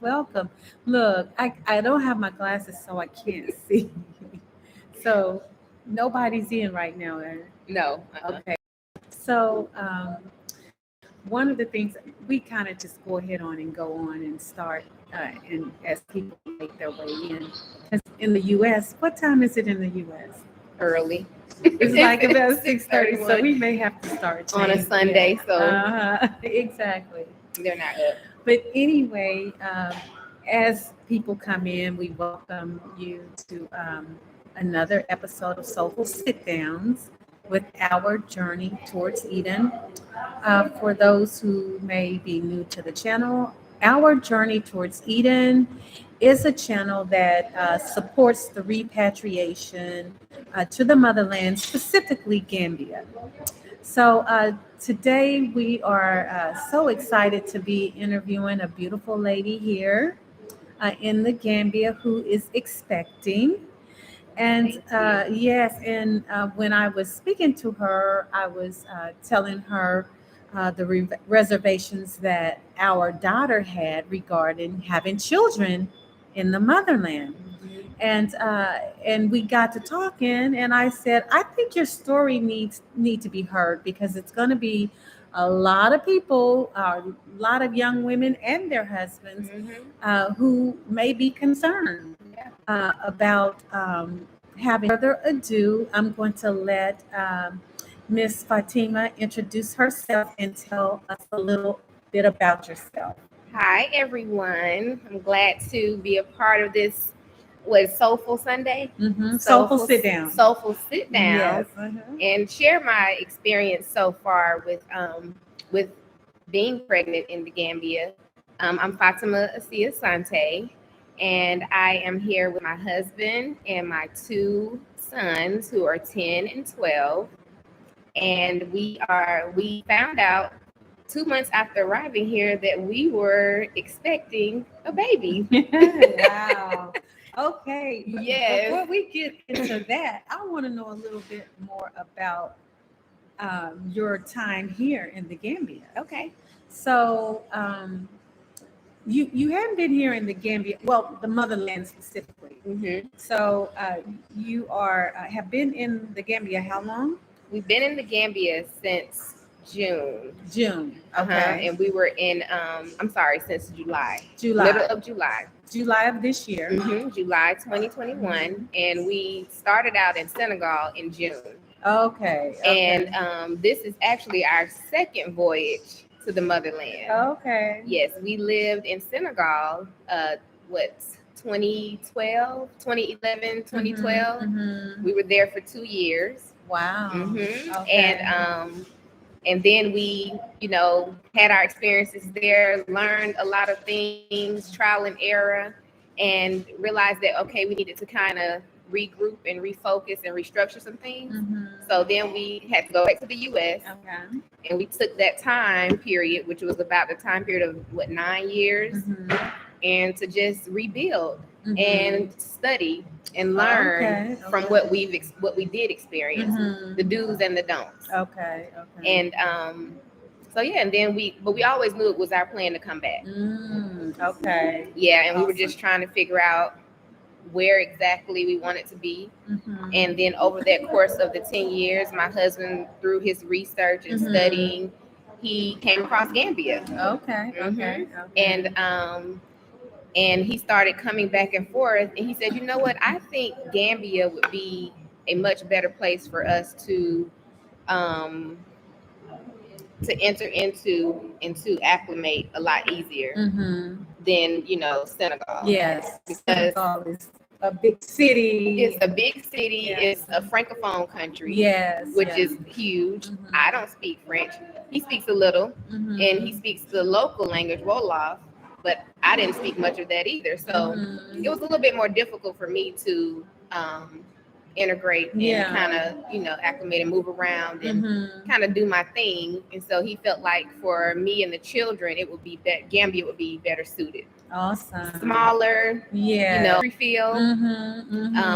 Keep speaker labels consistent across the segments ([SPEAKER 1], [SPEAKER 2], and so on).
[SPEAKER 1] Welcome. Look, I don't have my glasses, so I can't see. So nobody's in right now, Aaron.
[SPEAKER 2] No.
[SPEAKER 1] Okay. So one of the things we kind of just go ahead on and go on and start, and as people make their way in, because in the U.S., what time is it in the U.S.?
[SPEAKER 2] Early.
[SPEAKER 1] It's like about 6:30, so
[SPEAKER 2] 6:31
[SPEAKER 1] we may have to start
[SPEAKER 2] on a
[SPEAKER 1] changing.
[SPEAKER 2] Sunday, so
[SPEAKER 1] Exactly.
[SPEAKER 2] they're not up.
[SPEAKER 1] But anyway, as people come in, we welcome you to another episode of Soulful Sit Downs with our journey towards Eden. For those who may be new to the channel, our journey towards Eden is a channel that supports the repatriation to the motherland, specifically Gambia. So today we are so excited to be interviewing a beautiful lady here in the Gambia who is expecting. And yes, and when I was speaking to her, I was telling her the reservations that our daughter had regarding having children in the motherland. And we got to talking, and I said, I think your story need to be heard because it's going to be a lot of people, a lot of young women and their husbands who may be concerned about having. Further ado, I'm going to let Miss Fatima introduce herself and tell us a little bit about yourself.
[SPEAKER 2] Hi, everyone. I'm glad to be a part of this. Was Soulful Sunday?
[SPEAKER 1] Soulful sit down.
[SPEAKER 2] Soulful sit down.
[SPEAKER 1] Yes.
[SPEAKER 2] And share my experience so far with being pregnant in the Gambia. I'm Fatimah Asi Asante, and I am here with my husband and my two sons who are 10 and 12. And we found out 2 months after arriving here that we were expecting a baby.
[SPEAKER 1] Wow. Okay.
[SPEAKER 2] Yes.
[SPEAKER 1] Before we get into that, I want to know a little bit more about your time here in the Gambia.
[SPEAKER 2] Okay.
[SPEAKER 1] So you haven't been here in the Gambia, well, the motherland specifically. So you are have been in the Gambia how long?
[SPEAKER 2] We've been in the Gambia since June.
[SPEAKER 1] June. Okay.
[SPEAKER 2] And we were in I'm sorry, since July.
[SPEAKER 1] July.
[SPEAKER 2] Middle of July.
[SPEAKER 1] July of this year.
[SPEAKER 2] July 2021. And we started out in Senegal in June.
[SPEAKER 1] Okay.
[SPEAKER 2] And this is actually our second voyage to the motherland.
[SPEAKER 1] Okay.
[SPEAKER 2] Yes, we lived in Senegal, 2012, 2011, 2012. We were there for 2 years.
[SPEAKER 1] Wow.
[SPEAKER 2] Okay. And then we, had our experiences there, learned a lot of things, trial and error, and realized that, okay, we needed to kind of regroup and refocus and restructure some things. So then we had to go back to the U.S. And we took that time period, which was about the time period of 9 years, and to just rebuild and study and learn from what we did experience, the do's and the don'ts.
[SPEAKER 1] Okay.
[SPEAKER 2] And so yeah, and then we always knew it was our plan to come back.
[SPEAKER 1] Okay.
[SPEAKER 2] Yeah, and we were just trying to figure out where exactly we wanted to be. And then over that course of the 10 years, my husband, through his research and studying, he came across Gambia.
[SPEAKER 1] Okay.
[SPEAKER 2] And he started coming back and forth, and he said, you know what, I think Gambia would be a much better place for us to enter into and to acclimate a lot easier than Senegal.
[SPEAKER 1] Yes,
[SPEAKER 2] because
[SPEAKER 1] Senegal is a big city.
[SPEAKER 2] It's a big city. Yes. It's a francophone country.
[SPEAKER 1] Yes,
[SPEAKER 2] which is huge. I don't speak French. He speaks a little, and he speaks the local language, Wolof, but I didn't speak much of that either. So it was a little bit more difficult for me to integrate and kind of acclimate and move around and kind of do my thing. And so he felt like for me and the children, it would be Gambia would be better suited.
[SPEAKER 1] Awesome.
[SPEAKER 2] Smaller, free feel,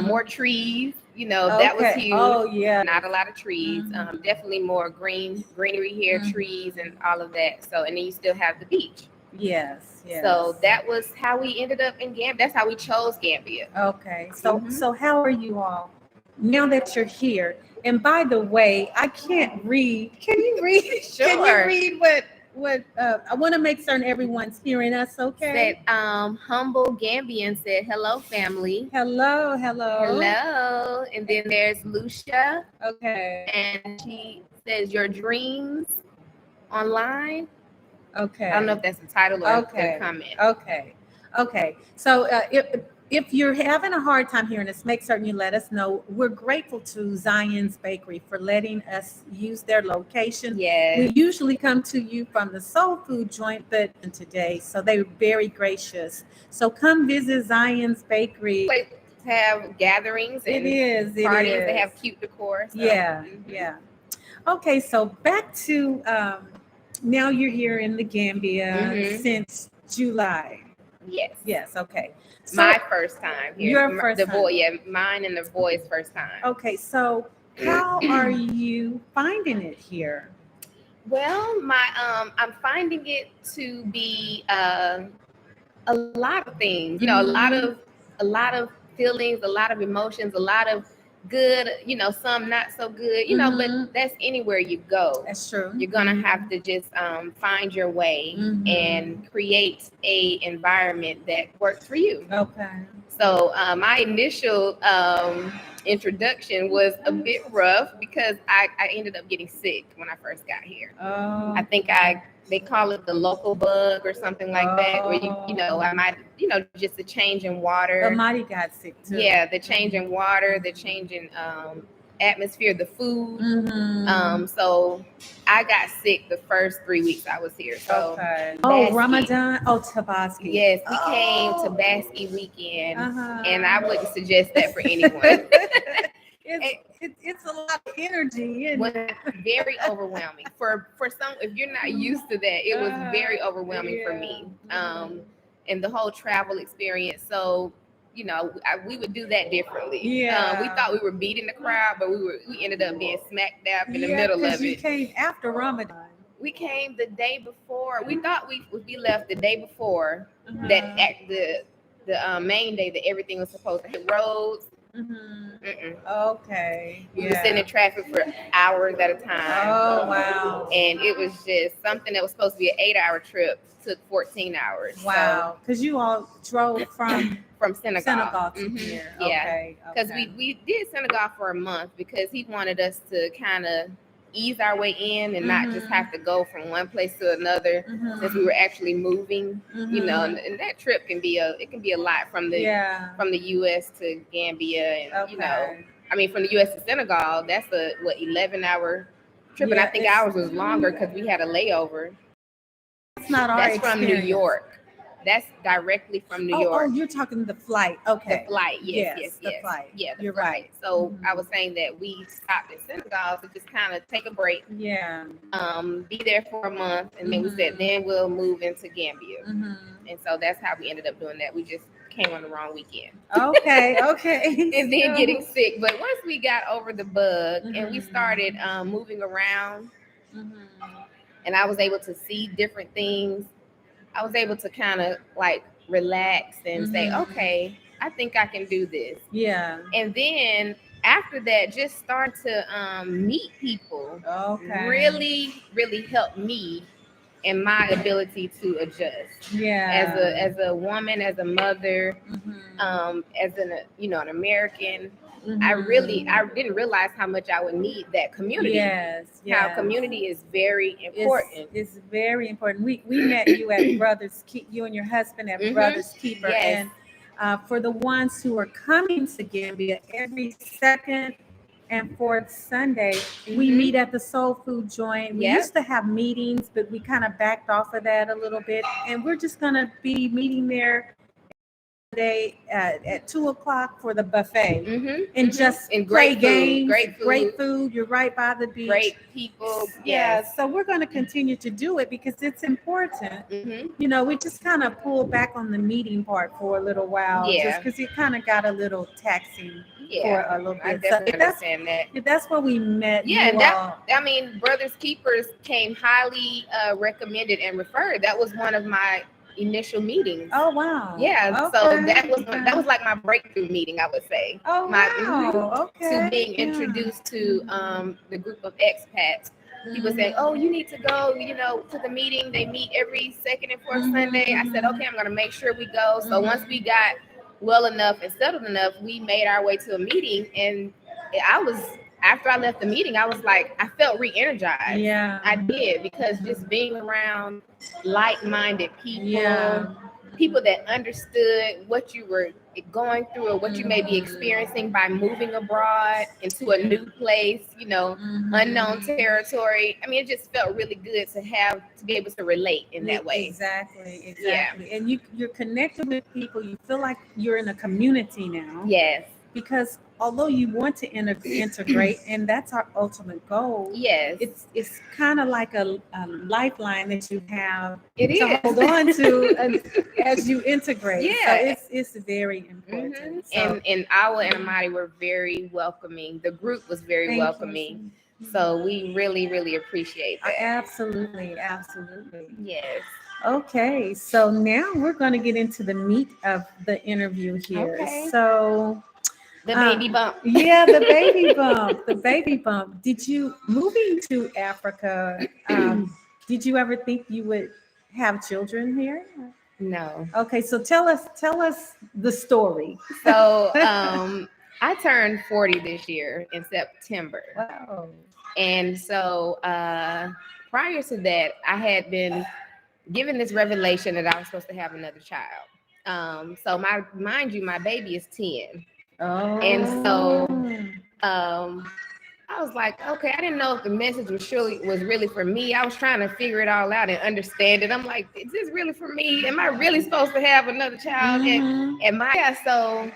[SPEAKER 2] more trees. That was huge.
[SPEAKER 1] Oh yeah,
[SPEAKER 2] not a lot of trees. Definitely more greenery here, trees and all of that. So, and then you still have the beach.
[SPEAKER 1] Yes, yes.
[SPEAKER 2] So that was how we ended up in Gambia. That's how we chose Gambia.
[SPEAKER 1] Okay. So
[SPEAKER 2] Mhm.
[SPEAKER 1] so how are you all now that you're here? And by the way, I can't read. Can you read? Can you
[SPEAKER 2] Sure.
[SPEAKER 1] read what I want to make certain everyone's hearing us okay?
[SPEAKER 2] Said humble Gambian said hello family.
[SPEAKER 1] Hello, hello.
[SPEAKER 2] Hello. And then there's Lucia,
[SPEAKER 1] Okay.
[SPEAKER 2] and she says your dreams online.
[SPEAKER 1] Okay.
[SPEAKER 2] I don't know if that's the title or
[SPEAKER 1] Okay.
[SPEAKER 2] the comment.
[SPEAKER 1] Okay. Okay. So if you're having a hard time hearing us, make certain you let us know. We're grateful to Zion's Bakery for letting us use their location.
[SPEAKER 2] Yes.
[SPEAKER 1] We usually come to you from the soul food joint, but today, so they were very gracious. So come visit Zion's Bakery.
[SPEAKER 2] Place to have gatherings and
[SPEAKER 1] It is. It
[SPEAKER 2] parties.
[SPEAKER 1] is.
[SPEAKER 2] They have cute decor. So.
[SPEAKER 1] Yeah.
[SPEAKER 2] Mhm.
[SPEAKER 1] Yeah. Okay. So back to now you're here in the Gambia
[SPEAKER 2] Mhm.
[SPEAKER 1] since July.
[SPEAKER 2] Yes.
[SPEAKER 1] Yes. Okay. So,
[SPEAKER 2] My first time here.
[SPEAKER 1] Your first
[SPEAKER 2] the
[SPEAKER 1] time.
[SPEAKER 2] boy, yeah, mine and the boy's first time.
[SPEAKER 1] Okay. So how are you finding it here?
[SPEAKER 2] Well, I'm finding it to be a lot of things. You know,
[SPEAKER 1] Mhm.
[SPEAKER 2] a lot of feelings, a lot of emotions, a lot of good. You know, some not so good. You know,
[SPEAKER 1] Mhm.
[SPEAKER 2] but that's anywhere you go.
[SPEAKER 1] That's true.
[SPEAKER 2] You're gonna
[SPEAKER 1] Mhm.
[SPEAKER 2] have to just find your way
[SPEAKER 1] Mhm.
[SPEAKER 2] and create a environment that works for you.
[SPEAKER 1] Okay.
[SPEAKER 2] So my initial introduction was a bit rough because I ended up getting sick when I first got here.
[SPEAKER 1] Oh.
[SPEAKER 2] I think they call it the local bug or something like that, where you know, I might, you know, just the change in water.
[SPEAKER 1] Amadi got sick too.
[SPEAKER 2] Yeah, the change in water, the change in atmosphere, the food.
[SPEAKER 1] Mhm.
[SPEAKER 2] So I got sick the first 3 weeks I was here. So
[SPEAKER 1] Okay. Oh,
[SPEAKER 2] Basque.
[SPEAKER 1] Ramadan. Oh, Tabaski.
[SPEAKER 2] Yes, we came to
[SPEAKER 1] Oh.
[SPEAKER 2] Basque weekend,
[SPEAKER 1] Uh-huh.
[SPEAKER 2] and I wouldn't suggest that for anyone.
[SPEAKER 1] It's a lot of energy. Isn't
[SPEAKER 2] Was
[SPEAKER 1] it?
[SPEAKER 2] very overwhelming for some. If you're not used to that, it was very overwhelming for me. And the whole travel experience. So, you know, we would do that differently.
[SPEAKER 1] Yeah.
[SPEAKER 2] We thought we were beating the crowd, but we ended up being smack dab in the middle of
[SPEAKER 1] you
[SPEAKER 2] it.
[SPEAKER 1] came after Ramadan.
[SPEAKER 2] We came the day before. We thought we left the day before
[SPEAKER 1] Uh-huh.
[SPEAKER 2] that at the main day that everything was supposed to hit roads.
[SPEAKER 1] Okay.
[SPEAKER 2] We were sitting in traffic for hours at a time.
[SPEAKER 1] Oh, wow.
[SPEAKER 2] And it was just something that was supposed to be an 8-hour trip took 14 hours.
[SPEAKER 1] Wow. Because you all drove from
[SPEAKER 2] Senegal
[SPEAKER 1] to here.
[SPEAKER 2] Yeah.
[SPEAKER 1] Okay.
[SPEAKER 2] Because we did Senegal for a month because he wanted us to kind of ease our way in and not just have to go from one place to another since we were actually moving. You know, and that trip can be a lot from the US to Gambia, and you know, I mean from the US to Senegal, that's a 11-hour trip, and I think ours was longer because we had a layover.
[SPEAKER 1] That's not our experience.
[SPEAKER 2] From New York. That's directly from New York.
[SPEAKER 1] Oh, you're talking the flight. Okay.
[SPEAKER 2] The flight, yes.
[SPEAKER 1] The flight.
[SPEAKER 2] Yeah, the
[SPEAKER 1] you're
[SPEAKER 2] flight.
[SPEAKER 1] Right.
[SPEAKER 2] So I was saying that we stopped in Senegal to just kind of take a break.
[SPEAKER 1] Yeah.
[SPEAKER 2] Be there for a month, and then we said then we'll move into Gambia. And so that's how we ended up doing that. We just came on the wrong weekend.
[SPEAKER 1] Okay.
[SPEAKER 2] And then getting sick. But once we got over the bug and we started moving around, and I was able to see different things, I was able to kind of like relax and say, okay, I think I can do this.
[SPEAKER 1] Yeah.
[SPEAKER 2] And then after that, just start to meet people.
[SPEAKER 1] Okay.
[SPEAKER 2] Really helped me in my ability to adjust.
[SPEAKER 1] Yeah.
[SPEAKER 2] As a woman, as a mother, as an American. I didn't realize how much I would need that community.
[SPEAKER 1] Yes.
[SPEAKER 2] How community is very important.
[SPEAKER 1] It's very important. We met you at Brothers Keep, you and your husband at Brothers Keeper.
[SPEAKER 2] Yes.
[SPEAKER 1] And for the ones who are coming to Gambia, every second and fourth Sunday, we meet at the Soul Food Joint. We used to have meetings, but we kind of backed off of that a little bit. And we're just going to be meeting there today at 2:00 for the buffet and just play games, great food. You're right by the beach,
[SPEAKER 2] great people.
[SPEAKER 1] So we're going to continue to do it because it's important. You know, we just kind of pulled back on the meeting part for a little while, just because it kind of got a little taxing.
[SPEAKER 2] Yeah,
[SPEAKER 1] for a little
[SPEAKER 2] I
[SPEAKER 1] bit. So
[SPEAKER 2] definitely understand that.
[SPEAKER 1] if that's where we met,
[SPEAKER 2] Yeah,
[SPEAKER 1] you
[SPEAKER 2] and that,
[SPEAKER 1] all.
[SPEAKER 2] I mean, Brothers Keepers came highly recommended and referred. That was one of my initial meetings.
[SPEAKER 1] Oh wow.
[SPEAKER 2] Yeah,
[SPEAKER 1] Okay.
[SPEAKER 2] so that was like my breakthrough meeting, I would say.
[SPEAKER 1] Oh wow. Okay.
[SPEAKER 2] To being introduced to the group of expats. People saying, "Oh, you need to go, to the meeting. They meet every second and 4th Sunday." I said, "Okay, I'm going to make sure we go." So once we got well enough and settled enough, we made our way to a meeting, and after I left the meeting, I was like, I felt re-energized.
[SPEAKER 1] Yeah.
[SPEAKER 2] I did, because just being around like-minded people, people that understood what you were going through or what you may be experiencing by moving abroad into a new place, unknown territory. I mean, it just felt really good to be able to relate in that way.
[SPEAKER 1] Exactly.
[SPEAKER 2] Yeah.
[SPEAKER 1] And you're connected with people. You feel like you're in a community now.
[SPEAKER 2] Yes.
[SPEAKER 1] Because although you want to integrate, and that's our ultimate goal,
[SPEAKER 2] Yes.
[SPEAKER 1] it's kind of like a lifeline that you have
[SPEAKER 2] to
[SPEAKER 1] hold on to as you integrate.
[SPEAKER 2] Yeah.
[SPEAKER 1] So it's very important. So,
[SPEAKER 2] and Awa and Amadi were very welcoming. The group was very welcoming. So we really, really appreciate that.
[SPEAKER 1] Absolutely.
[SPEAKER 2] Yes.
[SPEAKER 1] Okay, so now we're going to get into the meat of the interview here.
[SPEAKER 2] Okay.
[SPEAKER 1] So
[SPEAKER 2] the baby bump.
[SPEAKER 1] Yeah, the baby bump. The baby bump. Did you moving to Africa? Did you ever think you would have children here?
[SPEAKER 2] No.
[SPEAKER 1] Okay, so tell us the story.
[SPEAKER 2] So I turned 40 this year in September.
[SPEAKER 1] Wow.
[SPEAKER 2] And so prior to that, I had been given this revelation that I was supposed to have another child. So mind you, my baby is 10.
[SPEAKER 1] Oh.
[SPEAKER 2] And so I was like, okay, I didn't know if the message was really for me. I was trying to figure it all out and understand it. I'm like, is this really for me? Am I really supposed to have another child? So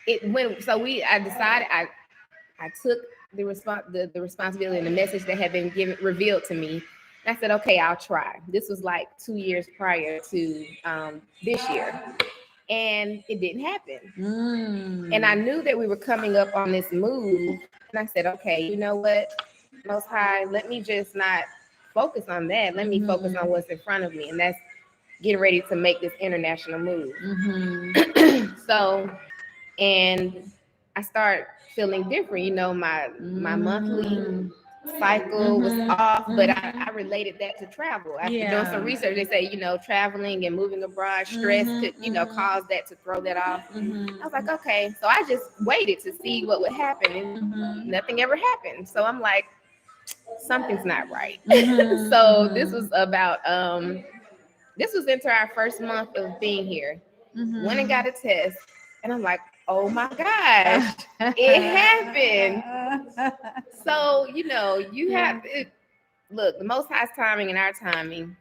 [SPEAKER 2] I decided I took the responsibility and the message that had been revealed to me. And I said, okay, I'll try. This was like 2 years prior to this year. And it didn't happen. And I knew that we were coming up on this move. And I said, okay, you know what? Most High, let me just not focus on that. Let me focus on what's in front of me. And that's getting ready to make this international move. So, and I start feeling different. My monthly cycle was off, but I related that to travel. After doing some research, they say, traveling and moving abroad, stress could, cause that to throw that off. I was like, okay. So I just waited to see what would happen, and nothing ever happened. So I'm like, something's not right. So this was about, this was into our first month of being here. Went and got a test, and I'm like, oh my gosh, it happened. So, you have to look, the Most High's timing and our timing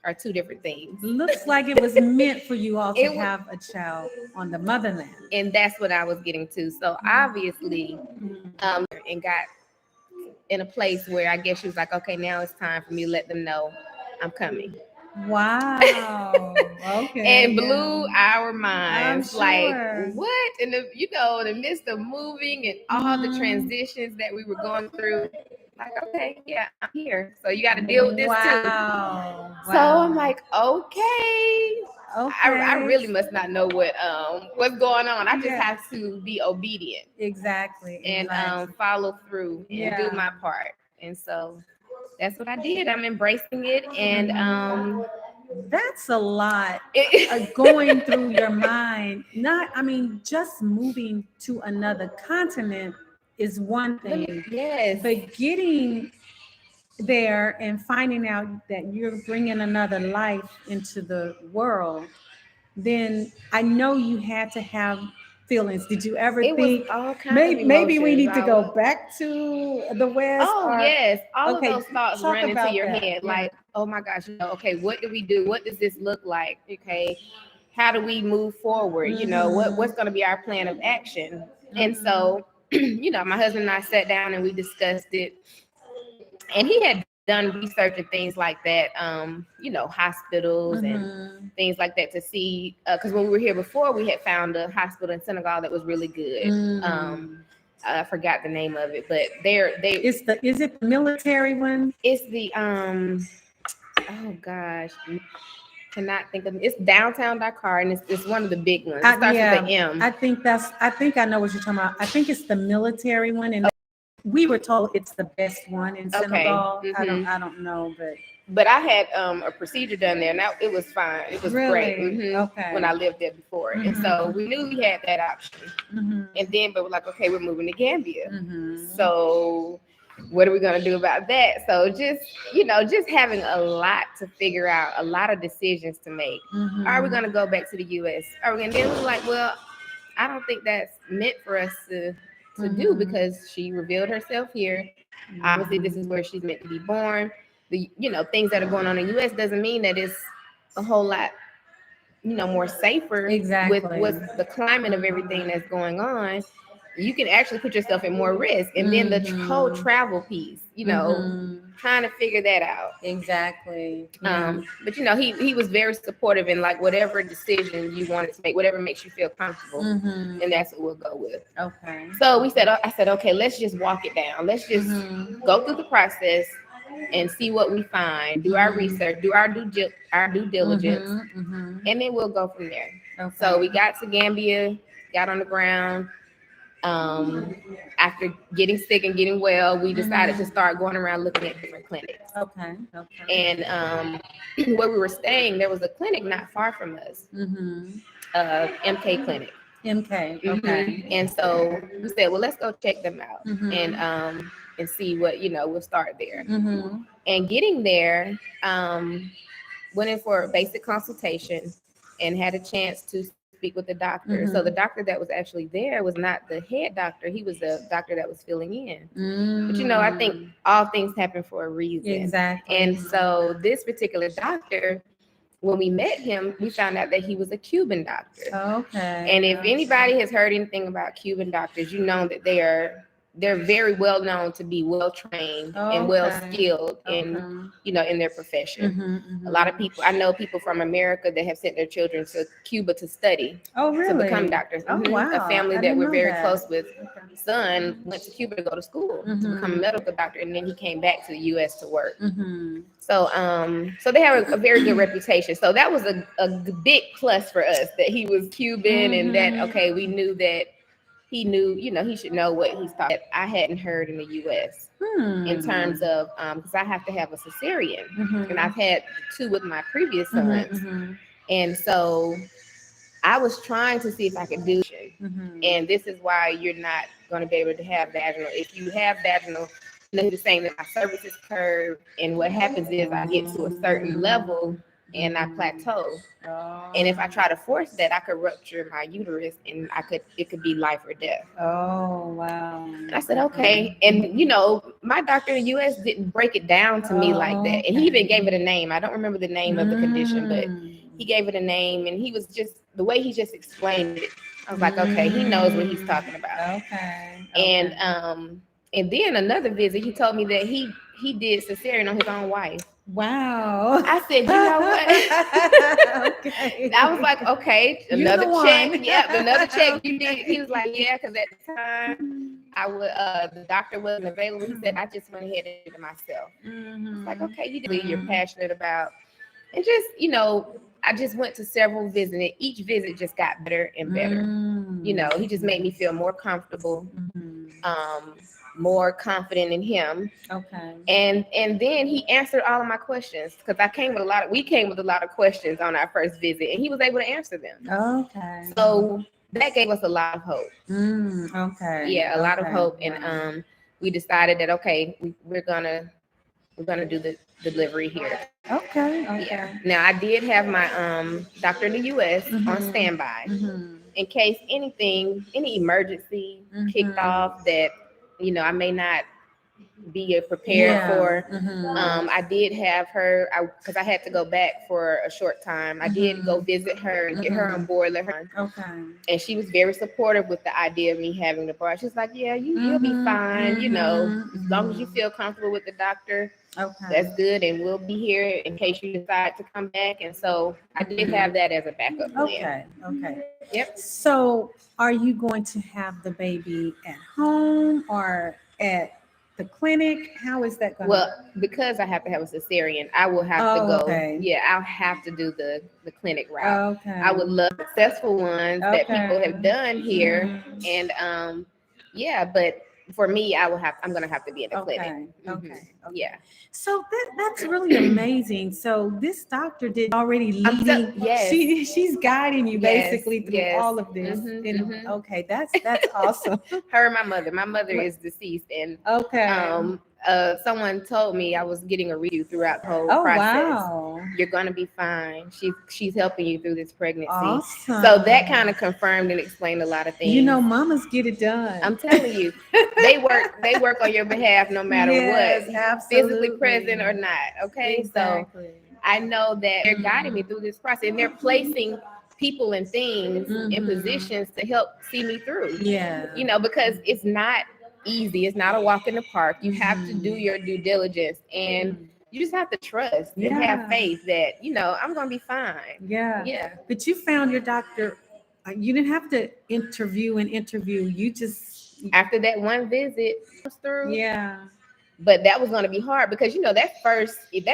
[SPEAKER 2] are two different things.
[SPEAKER 1] Looks like it was meant for you all to have a child on the motherland.
[SPEAKER 2] And that's what I was getting to. So obviously, and got in a place where I guess she was like, okay, now it's time for me to let them know I'm coming.
[SPEAKER 1] Wow. Okay.
[SPEAKER 2] And blew our minds.
[SPEAKER 1] Sure.
[SPEAKER 2] Like, what? In the midst of moving and all the transitions that we were going through, like, okay, yeah, I'm here. So you got to deal with this too.
[SPEAKER 1] Wow.
[SPEAKER 2] So I'm like, okay. I really must not know what's going on. I just have to be obedient.
[SPEAKER 1] Exactly.
[SPEAKER 2] And follow through and do my part. And so that's what I did. I'm embracing it. And
[SPEAKER 1] that's a lot going through your mind. Just moving to another continent is one thing.
[SPEAKER 2] Yes.
[SPEAKER 1] But getting there and finding out that you're bringing another life into the world, then I know you had to have feelings. Did you ever think maybe we need to go back to the West?
[SPEAKER 2] Yes. All of those thoughts run into your head. Like, oh my gosh, okay, what do we do? What does this look like? Okay, how do we move forward? What's going to be our plan of action? And so, my husband and I sat down and we discussed it. And he had done research and things like that, hospitals and things like that to see, because when we were here before, we had found a hospital in Senegal that was really good. I forgot the name of it, but
[SPEAKER 1] is it the military one?
[SPEAKER 2] It's the oh gosh, cannot think of it. It's downtown Dakar, and it's one of the big ones. It starts with the M.
[SPEAKER 1] I think I know what you're talking about. I think it's the military one, and we were told it's the best one in Senegal. I don't know,
[SPEAKER 2] but I had a procedure done there. Now it was fine. It was great.
[SPEAKER 1] Okay.
[SPEAKER 2] When I lived there before, and so we knew we had that option. And then, but we're like, okay, we're moving to Gambia. So what are we going to do about that? So just having a lot to figure out, a lot of decisions to make. Are we going to go back to the U.S.? Are we going to? Then we're like, well, I don't think that's meant for us to do, because she revealed herself here. Obviously, this is where she's meant to be born. The things that are going on in the U.S. doesn't mean that it's a whole lot more safer. With the climate of everything that's going on. You can actually put yourself in more risk. And then the whole travel piece, trying to figure that out.
[SPEAKER 1] Exactly.
[SPEAKER 2] But he was very supportive in like whatever decision you wanted to make, whatever makes you feel comfortable, and that's what we'll go with.
[SPEAKER 1] Okay.
[SPEAKER 2] So I said, okay, let's just walk it down. Let's just go through the process and see what we find. Do our research, do our due diligence, and then we'll go from there. Okay. So we got to Gambia, got on the ground. After getting sick and getting well, we decided to start going around looking at different clinics.
[SPEAKER 1] Okay.
[SPEAKER 2] And where we were staying, there was a clinic not far from us, MK clinic.
[SPEAKER 1] MK. Okay.
[SPEAKER 2] And so we said, well, let's go check them out and see what we'll start there. And getting there, went in for a basic consultation and had a chance to speak with the doctor. So the doctor that was actually there was not the head doctor. He was the doctor that was filling in. But I think all things happen for a reason.
[SPEAKER 1] Exactly.
[SPEAKER 2] And so this particular doctor, when we met him, we found out that he was a Cuban doctor.
[SPEAKER 1] Okay.
[SPEAKER 2] And if anybody has heard anything about Cuban doctors, that they're very well known to be well trained and well skilled in in their profession. A lot of people, I know people from America that have sent their children to Cuba to study. To become doctors.
[SPEAKER 1] Wow.
[SPEAKER 2] A family that we're very close with, son went to Cuba to go to school to become a medical doctor, and then he came back to the U.S. to work. So they have a very good reputation. So that was a big plus for us that he was Cuban, and that we knew that he knew, he should know what he's talking. I hadn't heard in the U.S. In terms of, because I have to have a cesarean, and I've had 2 with my previous sons, and so I was trying to see if I could do it. And this is why you're not going to be able to have vaginal. If you have vaginal, they're saying that my cervix is curved, and what happens is I get to a certain level and I plateau. And if I try to force that, I could rupture my uterus, and it could be life or death.
[SPEAKER 1] Oh, wow.
[SPEAKER 2] And I said, okay. And my doctor in the U.S. didn't break it down to me like that. And he even gave it a name. I don't remember the name of the condition, but he gave it a name, and he was just, the way he just explained it, I was like, okay, he knows what he's talking about.
[SPEAKER 1] Okay.
[SPEAKER 2] And then another visit, he told me that he did cesarean on his own wife.
[SPEAKER 1] Wow.
[SPEAKER 2] I said, you know what?
[SPEAKER 1] Okay.
[SPEAKER 2] I was like, okay, another check. Yeah, another check you did. He was like, yeah, because at the time the doctor wasn't available. He said, I just went ahead and did it myself. I was like, okay, you did. You're passionate about, and just I just went to several visits, and each visit just got better and better. He just made me feel more comfortable. More confident in him. Okay. And then he answered all of my questions, because we came with a lot of questions on our first visit, and he was able to answer them.
[SPEAKER 1] Okay.
[SPEAKER 2] So that gave us a lot of hope.
[SPEAKER 1] Okay.
[SPEAKER 2] Yeah, a lot of hope. And we decided that we're gonna do the delivery here.
[SPEAKER 1] Okay.
[SPEAKER 2] Yeah. Now I did have my doctor in the US on standby in case any emergency kicked off that I may not be prepared for.
[SPEAKER 1] Mhm.
[SPEAKER 2] I did have her, because I had to go back for a short time. I did go visit her and get her on board, let her.
[SPEAKER 1] Okay.
[SPEAKER 2] And she was very supportive with the idea of me having the bar. She's like, yeah, you'll be fine. You know, as long as you feel comfortable with the doctor,
[SPEAKER 1] Okay.
[SPEAKER 2] that's good. And we'll be here in case you decide to come back. And so I did have that as a backup plan.
[SPEAKER 1] Okay. Okay.
[SPEAKER 2] Yep.
[SPEAKER 1] So, are you going to have the baby at home or at the clinic? How is that going?
[SPEAKER 2] Well, because I have to have a cesarean, I will have to go.
[SPEAKER 1] Okay.
[SPEAKER 2] Yeah, I'll have to do the clinic route.
[SPEAKER 1] Okay.
[SPEAKER 2] I would love successful ones that people have done here, and yeah, but for me, I'm gonna have to be in the clinic.
[SPEAKER 1] Okay.
[SPEAKER 2] Yeah.
[SPEAKER 1] So that's really amazing. So this doctor did already leading.
[SPEAKER 2] Yes.
[SPEAKER 1] She's guiding you
[SPEAKER 2] Yes,
[SPEAKER 1] basically through
[SPEAKER 2] yes.
[SPEAKER 1] all of this.
[SPEAKER 2] Mhm.
[SPEAKER 1] Okay, that's awesome.
[SPEAKER 2] Her and my mother. My mother is deceased, and
[SPEAKER 1] Okay.
[SPEAKER 2] someone told me I was getting a review throughout the whole
[SPEAKER 1] Oh
[SPEAKER 2] process.
[SPEAKER 1] wow.
[SPEAKER 2] You're gonna be fine. She's helping you through this pregnancy.
[SPEAKER 1] Awesome.
[SPEAKER 2] So that kind of confirmed and explained a lot of things.
[SPEAKER 1] You know, mamas get it done.
[SPEAKER 2] I'm telling you, they work on your behalf no matter
[SPEAKER 1] Yes,
[SPEAKER 2] what,
[SPEAKER 1] absolutely.
[SPEAKER 2] physically present or not. Okay,
[SPEAKER 1] Exactly.
[SPEAKER 2] so I know that they're guiding me through this process, and they're placing people and things in positions to help see me through.
[SPEAKER 1] Yeah.
[SPEAKER 2] You know, because it's not easy. It's not a walk in the park. You have to do your due diligence, and you just have to trust and have faith that, you know, I'm going to be fine.
[SPEAKER 1] Yeah.
[SPEAKER 2] Yeah.
[SPEAKER 1] But you found your doctor. You didn't have to interview. You just.
[SPEAKER 2] After that one visit comes through.
[SPEAKER 1] Yeah.
[SPEAKER 2] But that was going to be hard because, you know, that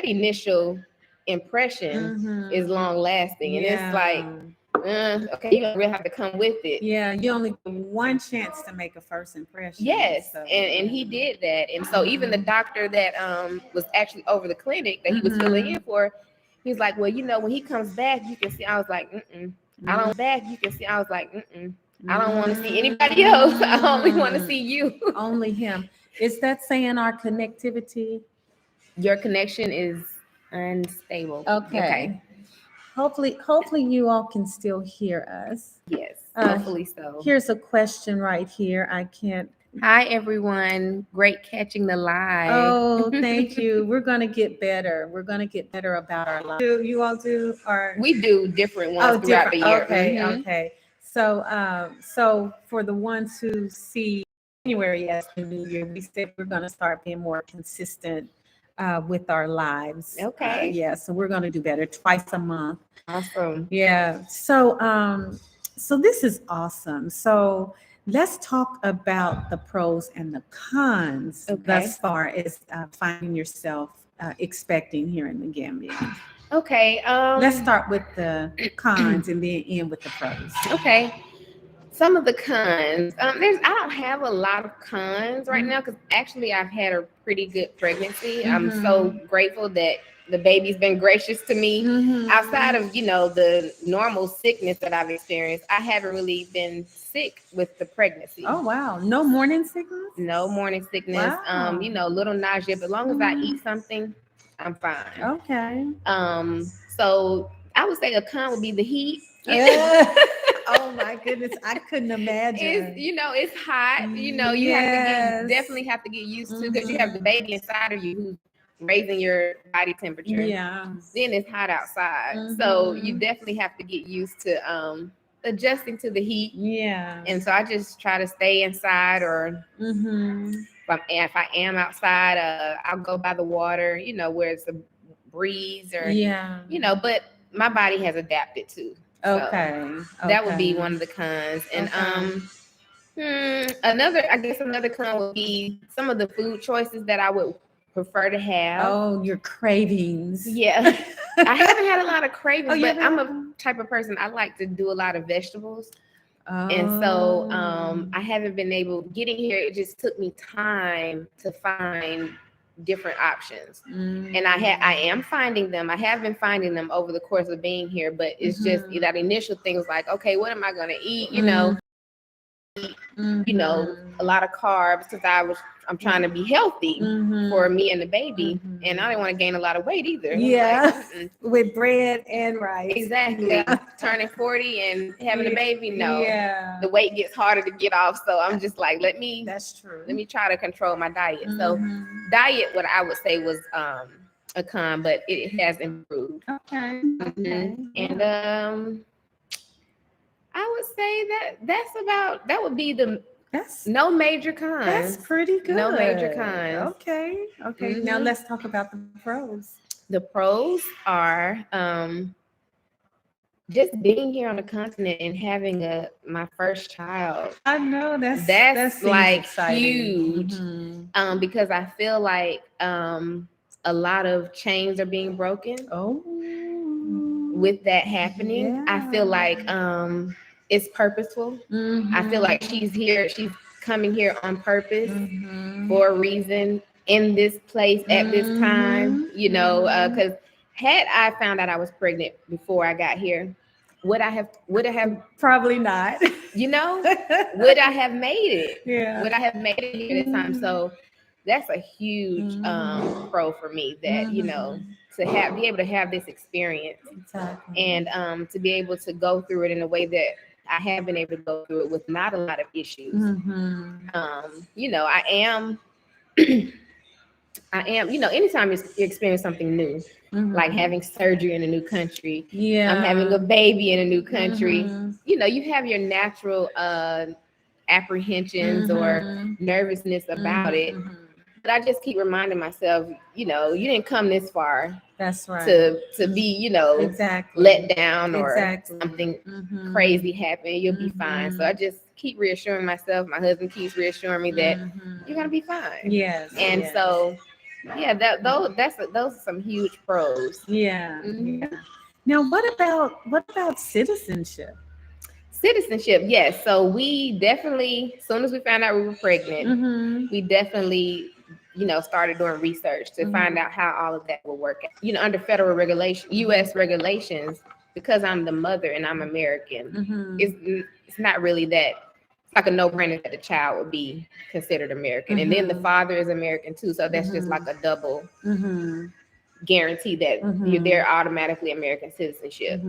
[SPEAKER 2] initial impression is long lasting. And it's like, okay, you're going to really have to come with it.
[SPEAKER 1] Yeah, you only get one chance to make a first impression.
[SPEAKER 2] Yes,
[SPEAKER 1] so.
[SPEAKER 2] and he did that. And so even the doctor that was actually over the clinic that he was filling in for, he's like, well, you know, when he comes back, you can see. I was like, I don't back. You can see. I was like, I don't want to see anybody else. I only want to see you.
[SPEAKER 1] Only him. Is that saying our connectivity?
[SPEAKER 2] Your connection is unstable.
[SPEAKER 1] Okay. Hopefully you all can still hear us.
[SPEAKER 2] Yes, hopefully so.
[SPEAKER 1] Here's a question right here. I can't.
[SPEAKER 2] Hi, everyone. Great catching the live.
[SPEAKER 1] Oh, thank you. We're going to get better. We're going to get better about our lives. You all do? Or
[SPEAKER 2] we do different ones throughout the year.
[SPEAKER 1] Okay, okay. So for the ones who see January as the new year, we said we're going to start being more consistent with our lives.
[SPEAKER 2] Okay.
[SPEAKER 1] Yeah, so we're going to do better twice a month.
[SPEAKER 2] Awesome.
[SPEAKER 1] Yeah. So this is awesome. So let's talk about the pros and the cons thus far as finding yourself expecting here in the Gambia.
[SPEAKER 2] Okay.
[SPEAKER 1] Let's start with the cons and then end with the pros.
[SPEAKER 2] Okay. Some of the cons. I don't have a lot of cons right now because actually I've had a pretty good pregnancy. I'm so grateful that the baby's been gracious to me. Outside of, you know, the normal sickness that I've experienced, I haven't really been sick with the pregnancy.
[SPEAKER 1] Oh wow. No morning sickness?
[SPEAKER 2] No morning sickness.
[SPEAKER 1] Wow.
[SPEAKER 2] You know, little nausea, but as long as I eat something, I'm fine.
[SPEAKER 1] Okay.
[SPEAKER 2] So I would say a con would be the heat.
[SPEAKER 1] Oh my goodness, I couldn't imagine.
[SPEAKER 2] It's hot. You know, you definitely have to get used to, because you have the baby inside of you who's raising your body temperature.
[SPEAKER 1] Yeah.
[SPEAKER 2] Then it's hot outside, so you definitely have to get used to adjusting to the heat.
[SPEAKER 1] Yeah.
[SPEAKER 2] And so I just try to stay inside, or if I am outside, I'll go by the water. You know, where it's a breeze, or you know, but my body has adapted to. So that would be one of the cons. And another con would be some of the food choices that I would prefer to have.
[SPEAKER 1] Oh, your cravings.
[SPEAKER 2] Yeah. I haven't had a lot of cravings, but I'm a type of person, I like to do a lot of vegetables. And so I haven't been able, getting here, it just took me time to find different options. And I am finding them. I have been finding them over the course of being here, but it's just that initial thing was like, okay, what am I going to eat? You know, you know, a lot of carbs because I'm trying to be healthy for me and the baby, and I didn't want to gain a lot of weight either.
[SPEAKER 1] Yeah, like, with bread and rice.
[SPEAKER 2] Exactly.
[SPEAKER 1] Yeah.
[SPEAKER 2] Turning 40 and having a baby, no.
[SPEAKER 1] Yeah.
[SPEAKER 2] The weight gets harder to get off, so I'm just like,
[SPEAKER 1] That's true.
[SPEAKER 2] Let me try to control my diet. So diet, what I would say was a con, but it has improved.
[SPEAKER 1] Okay.
[SPEAKER 2] And I would say that would be no major cons.
[SPEAKER 1] That's pretty good.
[SPEAKER 2] No major cons.
[SPEAKER 1] Okay. Now let's talk about the pros.
[SPEAKER 2] The pros are just being here on the continent and having my first child.
[SPEAKER 1] I know that's
[SPEAKER 2] like
[SPEAKER 1] exciting.
[SPEAKER 2] Huge. Because I feel like a lot of chains are being broken.
[SPEAKER 1] Oh.
[SPEAKER 2] With that happening, yeah. I feel like it's purposeful. I feel like she's coming here on purpose for a reason in this place at this time, you know, because had I found out I was pregnant before I got here, would I have
[SPEAKER 1] probably not,
[SPEAKER 2] you know, would I have made it?
[SPEAKER 1] Yeah.
[SPEAKER 2] Would I have made it here this time? So that's a huge pro for me that, you know, to be able to have this experience.
[SPEAKER 1] Exactly.
[SPEAKER 2] And to be able to go through it in a way that I have been able to go through it with not a lot of issues. You know, I am, you know, anytime you experience something new, like having surgery in a new country, I'm having a baby in a new country, you know, you have your natural apprehensions or nervousness about it. But I just keep reminding myself, you know, you didn't come this far.
[SPEAKER 1] That's right.
[SPEAKER 2] To be, you know, let down or something crazy happen. You'll be fine. So I just keep reassuring myself. My husband keeps reassuring me that you're gonna be fine.
[SPEAKER 1] Yes.
[SPEAKER 2] And so, yeah, those are some huge pros.
[SPEAKER 1] Yeah. Yeah. Now, what about citizenship?
[SPEAKER 2] Citizenship, yes. So we definitely, as soon as we found out we were pregnant, we definitely, you know, started doing research to find out how all of that will work. You know, under federal regulation, U.S. regulations, because I'm the mother and I'm American, it's not really that. It's like a no-brainer that the child would be considered American, and then the father is American too. So that's just like a double guarantee that they're automatically American citizenship,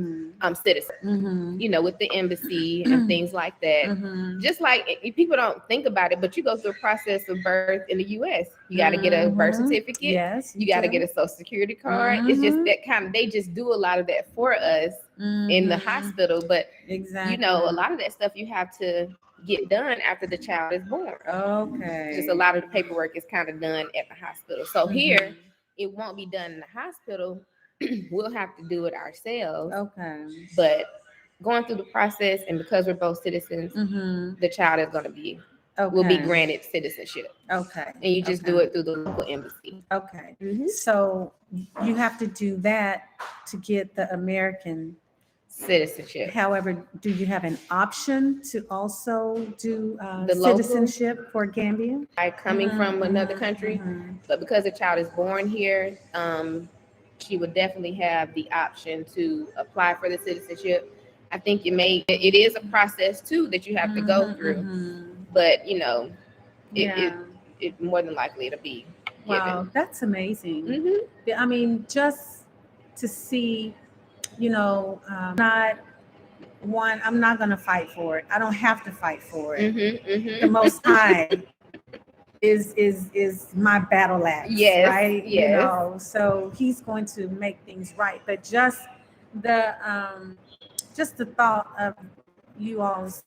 [SPEAKER 2] citizen. You know, with the embassy and things like that. Just like people don't think about it, but you go through a process of birth in the U.S. You got to get a birth certificate.
[SPEAKER 1] Yes,
[SPEAKER 2] you got to get a social security card. It's just that kind of, they just do a lot of that for us in the hospital. But you know, a lot of that stuff you have to get done after the child is born.
[SPEAKER 1] Okay.
[SPEAKER 2] Just a lot of the paperwork is kind of done at the hospital. So here, it won't be done in the hospital. We'll have to do it ourselves.
[SPEAKER 1] Okay.
[SPEAKER 2] But going through the process, and because we're both citizens, the child is going to be will be granted citizenship.
[SPEAKER 1] Okay.
[SPEAKER 2] And you just do it through the local embassy.
[SPEAKER 1] Okay. So you have to do that to get the American
[SPEAKER 2] citizenship.
[SPEAKER 1] However, do you have an option to also do the citizenship for Gambia?
[SPEAKER 2] Like coming from another country, but because the child is born here, she would definitely have the option to apply for the citizenship. I think it is a process too that you have to go through, but you know, it more than likely it'll be given.
[SPEAKER 1] Wow, that's amazing. I mean, just to see, you know, I'm not going to fight for it. I don't have to fight for it. The Most High is my battle axe, right?
[SPEAKER 2] Yes.
[SPEAKER 1] You know, so he's going to make things right. But just the thought of you all's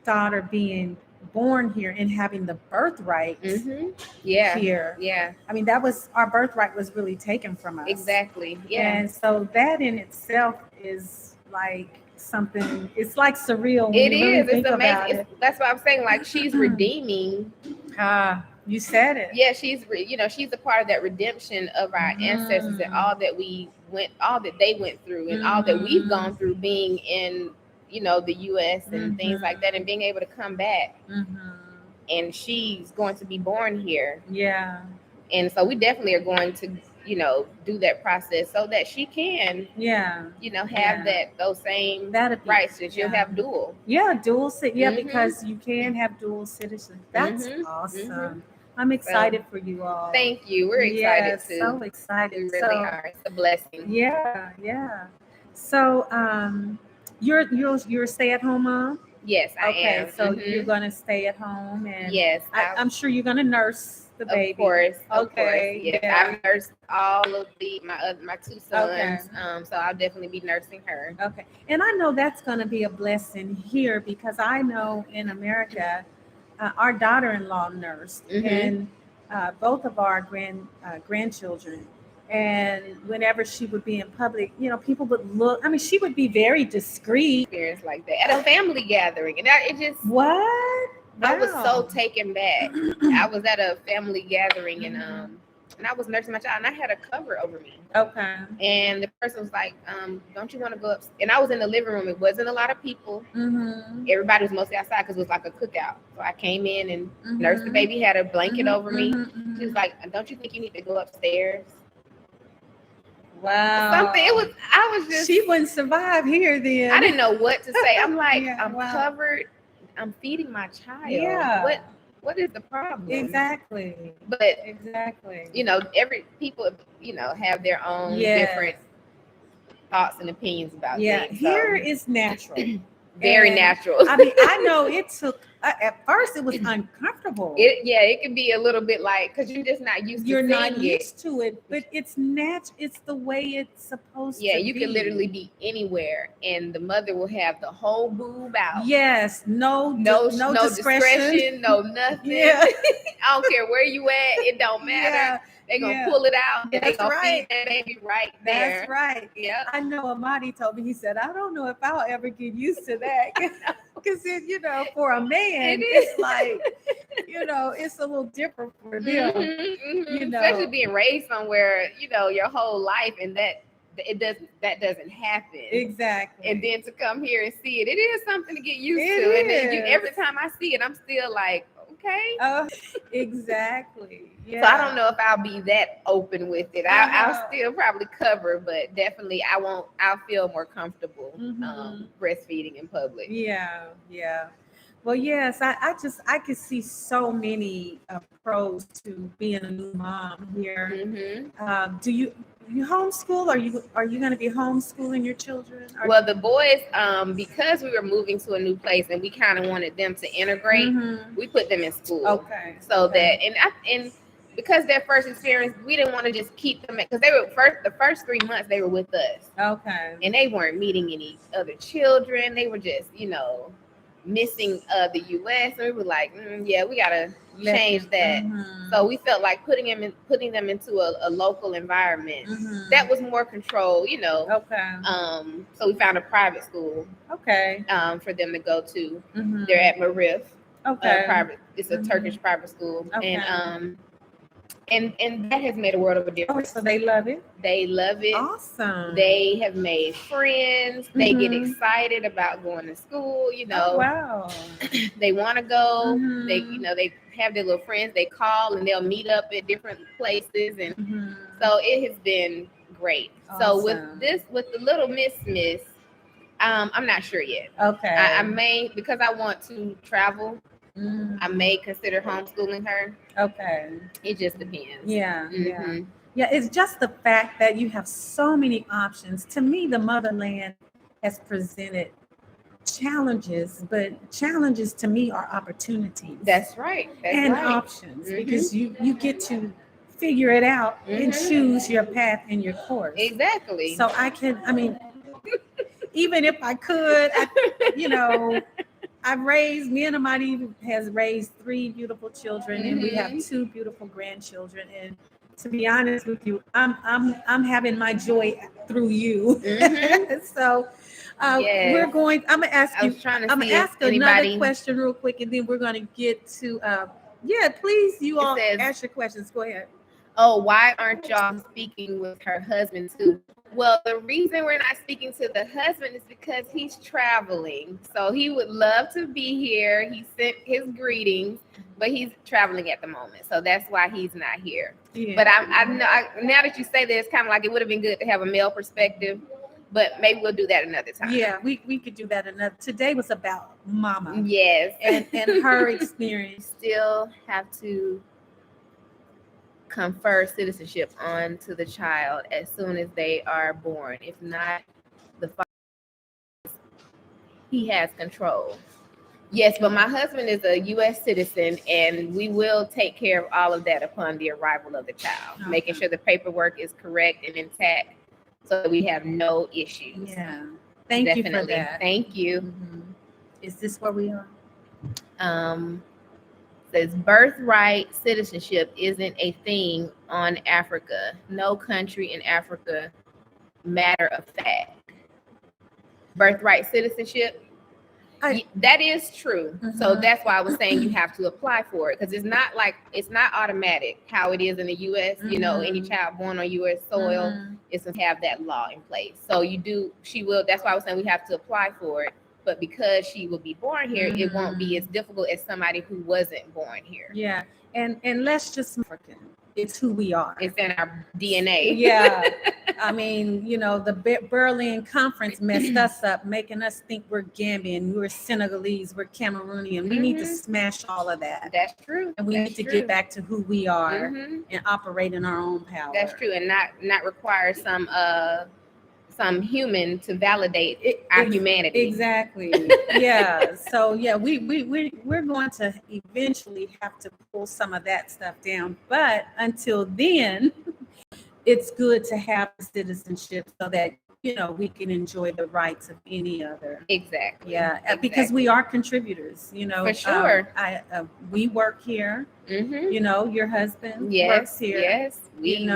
[SPEAKER 1] daughter being born here and having the birthright here.
[SPEAKER 2] Yeah.
[SPEAKER 1] I mean, our birthright was really taken from us.
[SPEAKER 2] Exactly. Yeah.
[SPEAKER 1] And so that in itself is like something, it's like surreal.
[SPEAKER 2] It is. It's amazing. That's what I'm saying. Like, she's redeeming.
[SPEAKER 1] You said it.
[SPEAKER 2] Yeah, she's a part of that redemption of our ancestors and all that they went through and all that we've gone through being in, you know, the U.S. and things like that, and being able to come back. And she's going to be born here.
[SPEAKER 1] Yeah.
[SPEAKER 2] And so we definitely are going to, do that process so that she can, have those same rights that you'll have dual.
[SPEAKER 1] Because you can have dual citizenship. That's awesome. I'm excited for you all.
[SPEAKER 2] Thank you. We're excited too.
[SPEAKER 1] So excited.
[SPEAKER 2] We really are. It's a blessing.
[SPEAKER 1] Yeah. So you're a stay-at-home mom?
[SPEAKER 2] Yes, I am.
[SPEAKER 1] Okay, so you're gonna stay at home, and
[SPEAKER 2] yes,
[SPEAKER 1] I'm sure you're gonna nurse the baby.
[SPEAKER 2] Of course. Yes, I've nursed all of my two sons. So I'll definitely be nursing her.
[SPEAKER 1] Okay, and I know that's gonna be a blessing here because I know in America, our daughter-in-law nursed, and both of our grandchildren. And whenever she would be in public, people would look. I mean, she would be very discreet.
[SPEAKER 2] Experience like that at a family gathering, and it just
[SPEAKER 1] what?
[SPEAKER 2] I was so taken back. I was at a family gathering, and I was nursing my child, and I had a cover over me.
[SPEAKER 1] Okay.
[SPEAKER 2] And the person was like, "Don't you want to go up?" And I was in the living room. It wasn't a lot of people. Everybody was mostly outside because it was like a cookout. So I came in and nursed the baby. Had a blanket over me. She was like, "Don't you think you need to go upstairs?"
[SPEAKER 1] Wow.
[SPEAKER 2] I was just.
[SPEAKER 1] She wouldn't survive here then.
[SPEAKER 2] I didn't know what to say. I'm like, I'm covered. I'm feeding my child.
[SPEAKER 1] Yeah.
[SPEAKER 2] What is the problem?
[SPEAKER 1] Exactly.
[SPEAKER 2] But every people, have their own different thoughts and opinions about things.
[SPEAKER 1] Here is natural.
[SPEAKER 2] Very natural.
[SPEAKER 1] I mean, I know it took at first it was uncomfortable.
[SPEAKER 2] It can be a little bit like because you're just not used.
[SPEAKER 1] You're not used to it, but it's natural. It's the way it's supposed to be.
[SPEAKER 2] Yeah, you can literally be anywhere, and the mother will have the whole boob out.
[SPEAKER 1] Yes, no discretion,
[SPEAKER 2] no nothing.
[SPEAKER 1] Yeah.
[SPEAKER 2] I don't care where you at. It don't matter. Yeah. They're going to pull it out. And they're going to feed that baby right there.
[SPEAKER 1] That's right.
[SPEAKER 2] Yeah.
[SPEAKER 1] I know Amadi told me, he said, I don't know if I'll ever get used to that. Because, for a man, it's like, it's a little different for them.
[SPEAKER 2] Especially being raised somewhere, your whole life and that doesn't happen.
[SPEAKER 1] Exactly.
[SPEAKER 2] And then to come here and see it is something to get used to. And then every time I see it, I'm still like, okay.
[SPEAKER 1] Exactly. Yeah.
[SPEAKER 2] So I don't know if I'll be that open with it. I'll still probably cover, but definitely I'll feel more comfortable breastfeeding in public.
[SPEAKER 1] Yeah. Well, yes, I could see so many pros to being a new mom here. Do you homeschool? Are you going to be homeschooling your children?
[SPEAKER 2] Well, the boys, because we were moving to a new place and we kind of wanted them to integrate, we put them in school.
[SPEAKER 1] Okay.
[SPEAKER 2] So that and because their first experience, we didn't want to just keep them because they were the first 3 months they were with us.
[SPEAKER 1] Okay.
[SPEAKER 2] And they weren't meeting any other children. They were just missing the U.S. and we were like, we gotta change that. So we felt like putting them into a local environment that was more control,
[SPEAKER 1] Okay.
[SPEAKER 2] So we found a private school.
[SPEAKER 1] Okay.
[SPEAKER 2] For them to go to. They're at Marif.
[SPEAKER 1] Okay.
[SPEAKER 2] Private. It's a Turkish private school. Okay. And that has made a world of a difference.
[SPEAKER 1] So they love it?
[SPEAKER 2] They love it.
[SPEAKER 1] Awesome.
[SPEAKER 2] They have made friends. They get excited about going to school,
[SPEAKER 1] Oh, wow.
[SPEAKER 2] They want to go. They, they have their little friends. They call and they'll meet up at different places. And so it has been great. Awesome. So with the little miss, I'm not sure yet.
[SPEAKER 1] Okay.
[SPEAKER 2] I may, because I want to travel, I may consider homeschooling her.
[SPEAKER 1] Okay.
[SPEAKER 2] It just depends.
[SPEAKER 1] Yeah. Yeah, it's just the fact that you have so many options. To me, the motherland has presented challenges, but challenges to me are opportunities.
[SPEAKER 2] That's right.
[SPEAKER 1] And options, because you get to figure it out and choose your path and your course.
[SPEAKER 2] Exactly.
[SPEAKER 1] So even if I could, me and Amadi has raised 3 beautiful children, and we have 2 beautiful grandchildren. And to be honest with you, I'm having my joy through you. So we're going. I'm gonna ask you. I'm gonna ask another question real quick, and then we're gonna get to. Please, you all ask your questions. Go ahead.
[SPEAKER 2] Oh, why aren't y'all speaking with her husband too? Well, the reason we're not speaking to the husband is because he's traveling. So he would love to be here. He sent his greetings, but he's traveling at the moment. So that's why he's not here.
[SPEAKER 1] Yeah.
[SPEAKER 2] But now that you say that, it's kind of like it would have been good to have a male perspective, but maybe we'll do that another time.
[SPEAKER 1] Yeah, we could do that another. Today was about mama.
[SPEAKER 2] Yes.
[SPEAKER 1] And her experience.
[SPEAKER 2] Still have to confer citizenship onto the child as soon as they are born. If not, the father, he has control. Yes, but my husband is a U.S. citizen, and we will take care of all of that upon the arrival of the child, making sure the paperwork is correct and intact so that we have no issues.
[SPEAKER 1] Yeah. Thank you for that.
[SPEAKER 2] Thank you.
[SPEAKER 1] Mm-hmm. Is this where we are?
[SPEAKER 2] Says birthright citizenship isn't a thing on Africa. No country in Africa, matter of fact. Birthright citizenship, that is true. Mm-hmm. So that's why I was saying you have to apply for it, because it's not automatic how it is in the U.S. Mm-hmm. You know, any child born on U.S. soil is to have that law in place. So she will. That's why I was saying we have to apply for it. But because she will be born here, it won't be as difficult as somebody who wasn't born here.
[SPEAKER 1] Yeah, and let's just African. It's who we are.
[SPEAKER 2] It's in our DNA.
[SPEAKER 1] Yeah, I mean, you know, the Berlin Conference messed us up, making us think we're Gambian, we're Senegalese, we're Cameroonian. We need to smash all of that.
[SPEAKER 2] That's true.
[SPEAKER 1] And we need to get back to who we are and operate in our own power.
[SPEAKER 2] That's true, and not require some human to validate our humanity.
[SPEAKER 1] Exactly. Yeah. So yeah, we're going to eventually have to pull some of that stuff down. But until then, it's good to have citizenship so that, you know, we can enjoy the rights of any other.
[SPEAKER 2] Exactly.
[SPEAKER 1] Yeah. Exactly. Because we are contributors, you know.
[SPEAKER 2] For sure.
[SPEAKER 1] We work here. Mm-hmm. You know, your husband works here.
[SPEAKER 2] Yes. We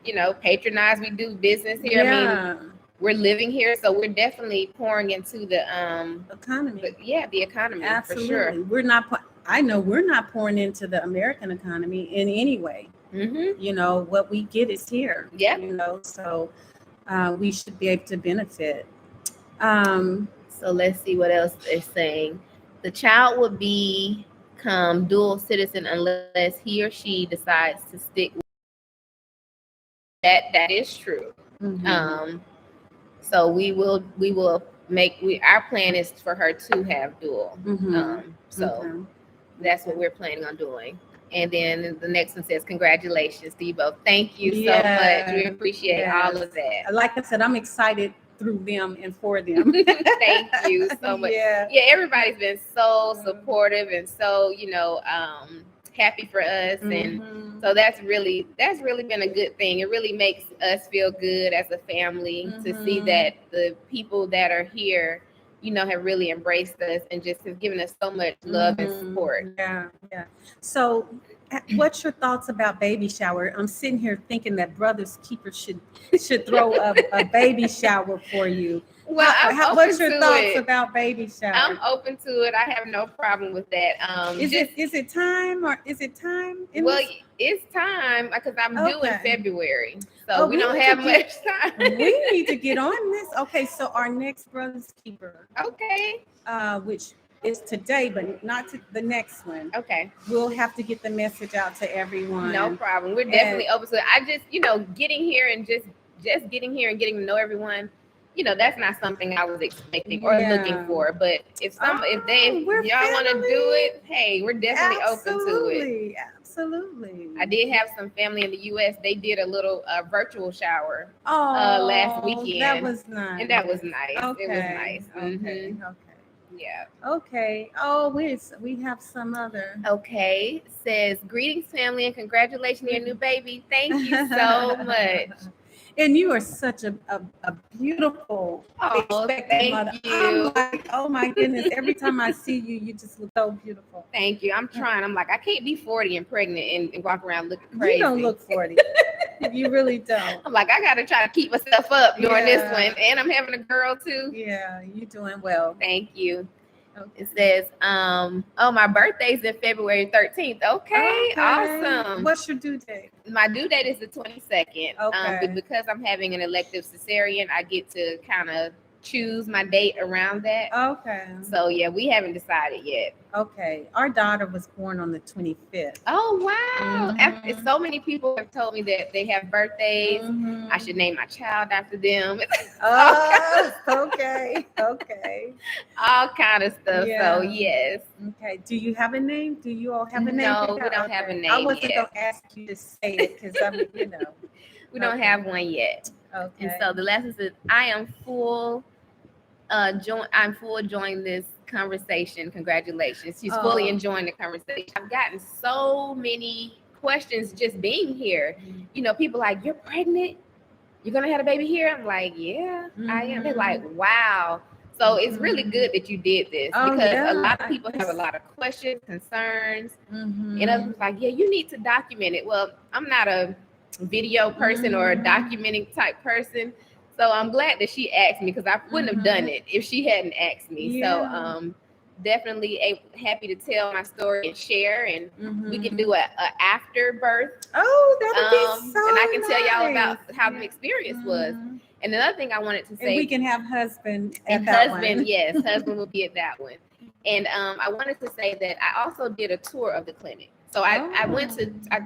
[SPEAKER 2] you know, patronize, we do business here. Yeah. I mean, we're living here, so we're definitely pouring into the
[SPEAKER 1] economy.
[SPEAKER 2] The economy.
[SPEAKER 1] Absolutely.
[SPEAKER 2] For sure.
[SPEAKER 1] We're not pouring into the American economy in any way. Mm-hmm. You know, what we get is here.
[SPEAKER 2] Yeah.
[SPEAKER 1] You know, so we should be able to benefit.
[SPEAKER 2] So let's see what else they're saying. The child would become dual citizen unless he or she decides to stick with that. That is true. Mm-hmm. So we will our plan is for her to have dual. Mm-hmm. That's what we're planning on doing. And then the next one says, congratulations to you both. Thank you so much. We appreciate all of that.
[SPEAKER 1] Like I said, I'm excited through them and for them.
[SPEAKER 2] Thank you so much. Yeah, everybody's been so supportive and so, you know, happy for us. And so that's really been a good thing. It really makes us feel good as a family to see that the people that are here, you know, have really embraced us and just have given us so much love and support.
[SPEAKER 1] Yeah. So what's your thoughts about baby shower? I'm sitting here thinking that Brothers Keeper should throw a baby shower for you.
[SPEAKER 2] Well,
[SPEAKER 1] what's your thoughts about baby shower?
[SPEAKER 2] I'm open to it. I have no problem with that.
[SPEAKER 1] Is it time?
[SPEAKER 2] Well, it's time because I'm due in February, so we don't have much time.
[SPEAKER 1] We need to get on this. Okay, so our next Brothers Keeper.
[SPEAKER 2] Okay.
[SPEAKER 1] Which is today, but not to the next one.
[SPEAKER 2] Okay.
[SPEAKER 1] We'll have to get the message out to everyone.
[SPEAKER 2] No problem. We're definitely open to it. I just, you know, getting here and just getting here and getting to know everyone. You know, that's not something I was expecting or looking for. But if y'all want to do it, hey, we're definitely open to it.
[SPEAKER 1] Absolutely.
[SPEAKER 2] I did have some family in the U.S. They did a little virtual shower last weekend.
[SPEAKER 1] That was nice.
[SPEAKER 2] And that was nice.
[SPEAKER 1] Okay.
[SPEAKER 2] It was nice.
[SPEAKER 1] Okay.
[SPEAKER 2] Mm-hmm.
[SPEAKER 1] Okay.
[SPEAKER 2] Yeah.
[SPEAKER 1] Okay. Oh, we have some other.
[SPEAKER 2] Okay. Says, greetings, family, and congratulations on your new baby. Thank you so much.
[SPEAKER 1] And you are such a beautiful,
[SPEAKER 2] thank
[SPEAKER 1] mother.
[SPEAKER 2] You.
[SPEAKER 1] I'm like, oh my goodness, every time I see you, you just look so beautiful.
[SPEAKER 2] Thank you. I'm trying. I'm like, I can't be 40 and pregnant and walk around looking crazy.
[SPEAKER 1] You don't look 40. You really don't.
[SPEAKER 2] I'm like, I got to try to keep myself up during this one. And I'm having a girl too.
[SPEAKER 1] Yeah, you're doing well.
[SPEAKER 2] Thank you.
[SPEAKER 1] Okay.
[SPEAKER 2] It says, oh, my birthday's in February 13th. Okay, awesome.
[SPEAKER 1] What's your due date?
[SPEAKER 2] My due date is the 22nd.
[SPEAKER 1] Okay.
[SPEAKER 2] But because I'm having an elective cesarean, I get to kind of choose my date around that.
[SPEAKER 1] Okay.
[SPEAKER 2] So yeah, we haven't decided yet.
[SPEAKER 1] Okay. Our daughter was born on the 25th.
[SPEAKER 2] Oh wow!
[SPEAKER 1] Mhm.
[SPEAKER 2] So many people have told me that they have birthdays.
[SPEAKER 1] Mhm.
[SPEAKER 2] I should name my child after them.
[SPEAKER 1] Oh, okay. Okay.
[SPEAKER 2] All kind of stuff.
[SPEAKER 1] Yeah.
[SPEAKER 2] So yes.
[SPEAKER 1] Okay. Do you have a name? Do you all have a name?
[SPEAKER 2] No, we don't have a name
[SPEAKER 1] I wasn't
[SPEAKER 2] yet.
[SPEAKER 1] going to ask you to say it because I mean,
[SPEAKER 2] We don't
[SPEAKER 1] Okay.
[SPEAKER 2] have one yet.
[SPEAKER 1] Okay.
[SPEAKER 2] And so the last one says, I am full. I'm full enjoying this conversation. Congratulations. She's fully enjoying the conversation. I've gotten so many questions just being here. You know, people like, you're pregnant? You're gonna have a baby here? I'm like, yeah, I am. They're like, wow. So it's really good that you did this because a lot of people have a lot of questions, concerns, and other people like, yeah, you need to document it. Well, I'm not a video person or a documenting type person. So I'm glad that she asked me because I wouldn't have done it if she hadn't asked me.
[SPEAKER 1] Yeah.
[SPEAKER 2] So definitely happy to tell my story and share, and we can do a after birth.
[SPEAKER 1] Oh, that would be so
[SPEAKER 2] and I can tell y'all
[SPEAKER 1] nice.
[SPEAKER 2] about how the experience was. And another thing I wanted to say,
[SPEAKER 1] And we can have husband at
[SPEAKER 2] and
[SPEAKER 1] that
[SPEAKER 2] husband,
[SPEAKER 1] one.
[SPEAKER 2] yes, husband will be at that one. And I wanted to say that I also did a tour of the clinic. So I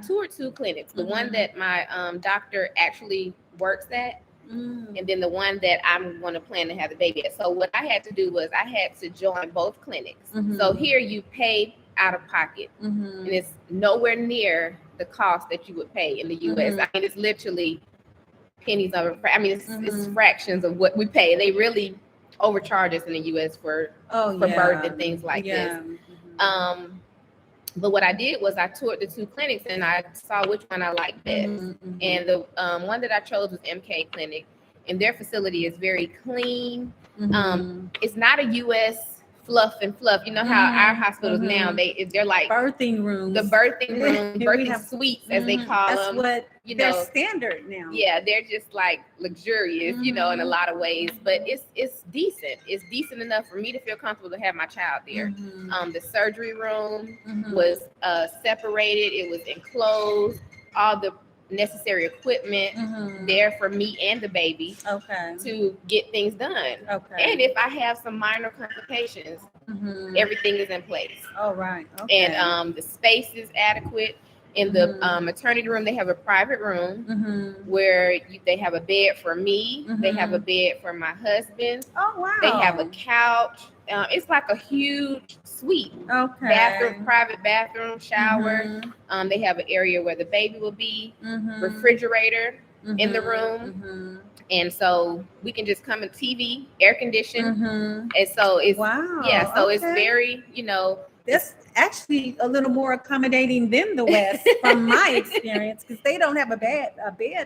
[SPEAKER 2] toured 2 clinics. The one that my doctor actually works at, and then the one that I'm going to plan to have the baby at. So what I had to do was I had to join both clinics. So here you pay out of pocket, and it's nowhere near the cost that you would pay in the U.S. I mean, it's literally pennies over. I mean, it's fractions of what we pay. They really overcharge us in the U.S. for birth and things like this. But what I did was I toured the 2 clinics and I saw which one I liked best. And the one that I chose was MK Clinic, and their facility is very clean. It's not a U.S. fluff. You know how our hospitals now they're like
[SPEAKER 1] birthing rooms,
[SPEAKER 2] the birthing suites as they call them.
[SPEAKER 1] That's what they're standard now.
[SPEAKER 2] Yeah, they're just like luxurious, you know, in a lot of ways. But it's decent. It's decent enough for me to feel comfortable to have my child there. The surgery room was separated. It was enclosed. All the necessary equipment there for me and the baby to get things done. And if I have some minor complications, everything is in place. And the space is adequate. In the maternity room, they have a private room where they have a bed for me. They have a bed for my husband. They have a couch. It's like a huge suite. Bathroom, private bathroom, shower. They have an area where the baby will be. Refrigerator in the room. And so we can just come in TV, air conditioned. And so it's it's very, you know,
[SPEAKER 1] that's actually a little more accommodating than the West from my experience, because they don't have a bed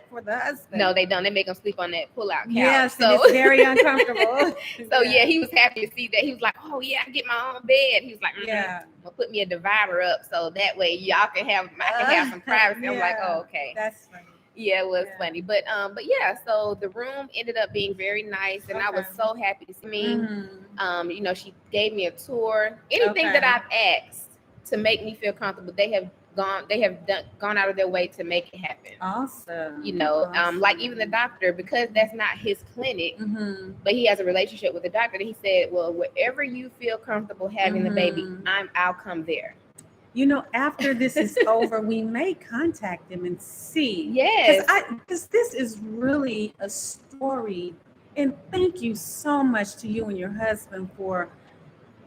[SPEAKER 1] for the husband.
[SPEAKER 2] No, they don't. They make them sleep on that pull-out couch.
[SPEAKER 1] Yes, so it's very uncomfortable.
[SPEAKER 2] So yeah, he was happy to see that. He was like, "Oh yeah, I get my own bed." He was like, "Well, put me a divider up so that way y'all can have some privacy." I'm like, "Oh, okay."
[SPEAKER 1] That's funny.
[SPEAKER 2] Yeah, it was funny, but yeah. So the room ended up being very nice, and I was so happy to see me. You know, she gave me a tour. Anything that I've asked to make me feel comfortable, they have gone out of their way to make it happen.
[SPEAKER 1] Awesome.
[SPEAKER 2] You know, like even the doctor, because that's not his clinic, but he has a relationship with the doctor. He said, "Well, wherever you feel comfortable having the baby, I'll come there."
[SPEAKER 1] You know, after this is over, we may contact them and see.
[SPEAKER 2] Yes.
[SPEAKER 1] Because this is really a story. And thank you so much to you and your husband for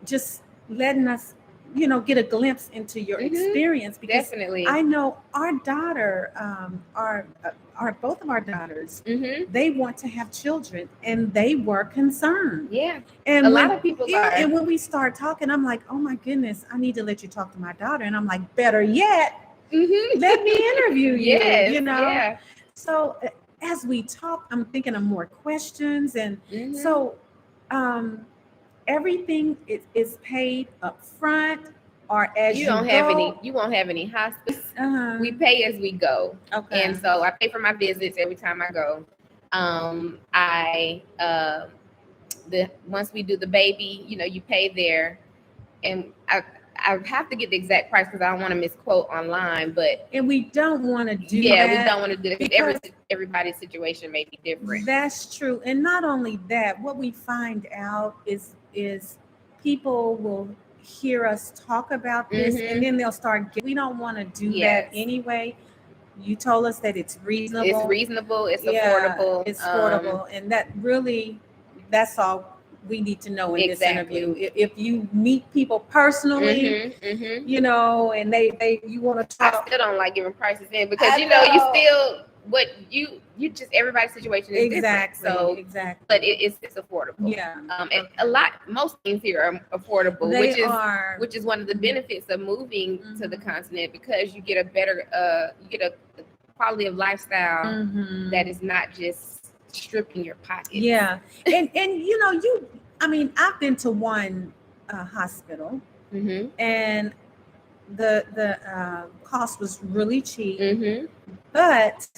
[SPEAKER 1] just letting us, you know, get a glimpse into your experience. Because
[SPEAKER 2] definitely.
[SPEAKER 1] I know our daughter, both of our daughters, they want to have children and they were concerned.
[SPEAKER 2] Yeah.
[SPEAKER 1] And
[SPEAKER 2] a lot of people are.
[SPEAKER 1] And when we start talking, I'm like, oh my goodness, I need to let you talk to my daughter. And I'm like, better yet, let me interview you.
[SPEAKER 2] Yes,
[SPEAKER 1] you know?
[SPEAKER 2] Yeah.
[SPEAKER 1] So as we talk, I'm thinking of more questions. And so everything is paid up front, or as you won't
[SPEAKER 2] have any hospice. We pay as we go. And so I pay for my visits every time I go. Once we do the baby, you know, you pay there. and I have to get the exact price because I don't want to misquote online, but
[SPEAKER 1] And we don't want to do
[SPEAKER 2] yeah,
[SPEAKER 1] that.
[SPEAKER 2] we don't want to do it
[SPEAKER 1] because
[SPEAKER 2] because everybody's situation may be different.
[SPEAKER 1] That's true. And not only that, what we find out is people will hear us talk about this and then they'll start we don't want to do that anyway. You told us that it's reasonable.
[SPEAKER 2] It's reasonable, it's affordable.
[SPEAKER 1] It's affordable. And that really, that's all we need to know in this interview. If you meet people personally, you know, and they you want to talk.
[SPEAKER 2] I still don't like giving prices in because you still what you just everybody's situation is different. So but it's affordable.
[SPEAKER 1] Yeah.
[SPEAKER 2] And most things here are affordable, which is one of the benefits of moving to the continent, because you get a better quality of lifestyle that is not just stripping your pockets.
[SPEAKER 1] Yeah. And you know, I've been to one hospital and the cost was really cheap, but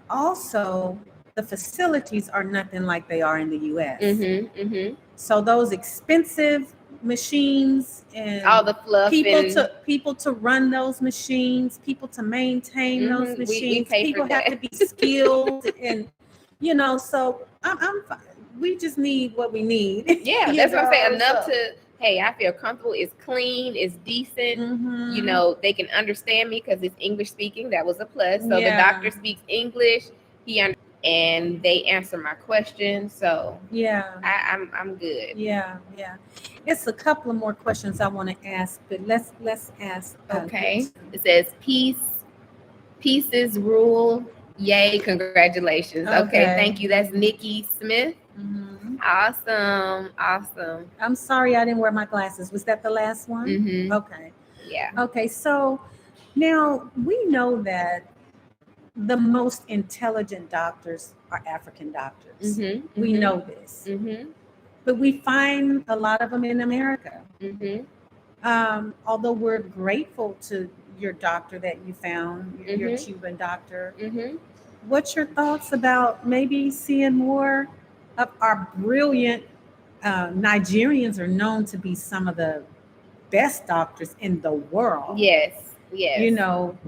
[SPEAKER 1] also the facilities are nothing like they are in the US. So those expensive machines and
[SPEAKER 2] all the fluff,
[SPEAKER 1] people to run those machines, people to maintain those machines, people have to be skilled and you know, so I'm fine. We just need what we need.
[SPEAKER 2] Yeah, that's what I'm saying. Enough to, hey, I feel comfortable. It's clean. It's decent. You know, they can understand me because it's English speaking. That was a plus. So the doctor speaks English. And they answer my questions. So I'm good. Yeah.
[SPEAKER 1] It's a couple of more questions I want to ask, but let's ask.
[SPEAKER 2] Okay. It says pieces rule. Yay! Congratulations. Okay, thank you. That's Nikki Smith. Awesome.
[SPEAKER 1] I'm sorry I didn't wear my glasses. Was that the last one? Okay.
[SPEAKER 2] Yeah.
[SPEAKER 1] Okay, so now we know that the most intelligent doctors are African doctors. We know this. But we find a lot of them in America. Although we're grateful to your doctor that you found, your Cuban doctor. What's your thoughts about maybe seeing more of our brilliant Nigerians are known to be some of the best doctors in the world.
[SPEAKER 2] Yes.
[SPEAKER 1] You know,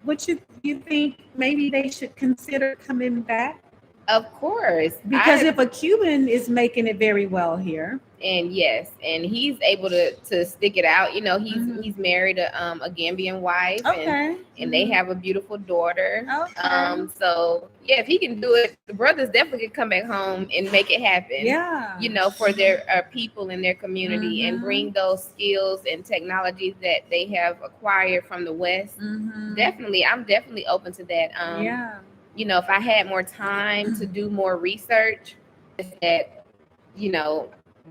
[SPEAKER 1] what you think maybe they should consider coming back?
[SPEAKER 2] Of course.
[SPEAKER 1] Because if a Cuban is making it very well here.
[SPEAKER 2] And he's able to stick it out. You know, he's married a Gambian wife, and they have a beautiful daughter. So yeah, if he can do it, the brothers definitely can come back home and make it happen.
[SPEAKER 1] Yeah,
[SPEAKER 2] you know, for their people in their community and bring those skills and technologies that they have acquired from the West. I'm definitely open to that. You know, if I had more time to do more research, that you know.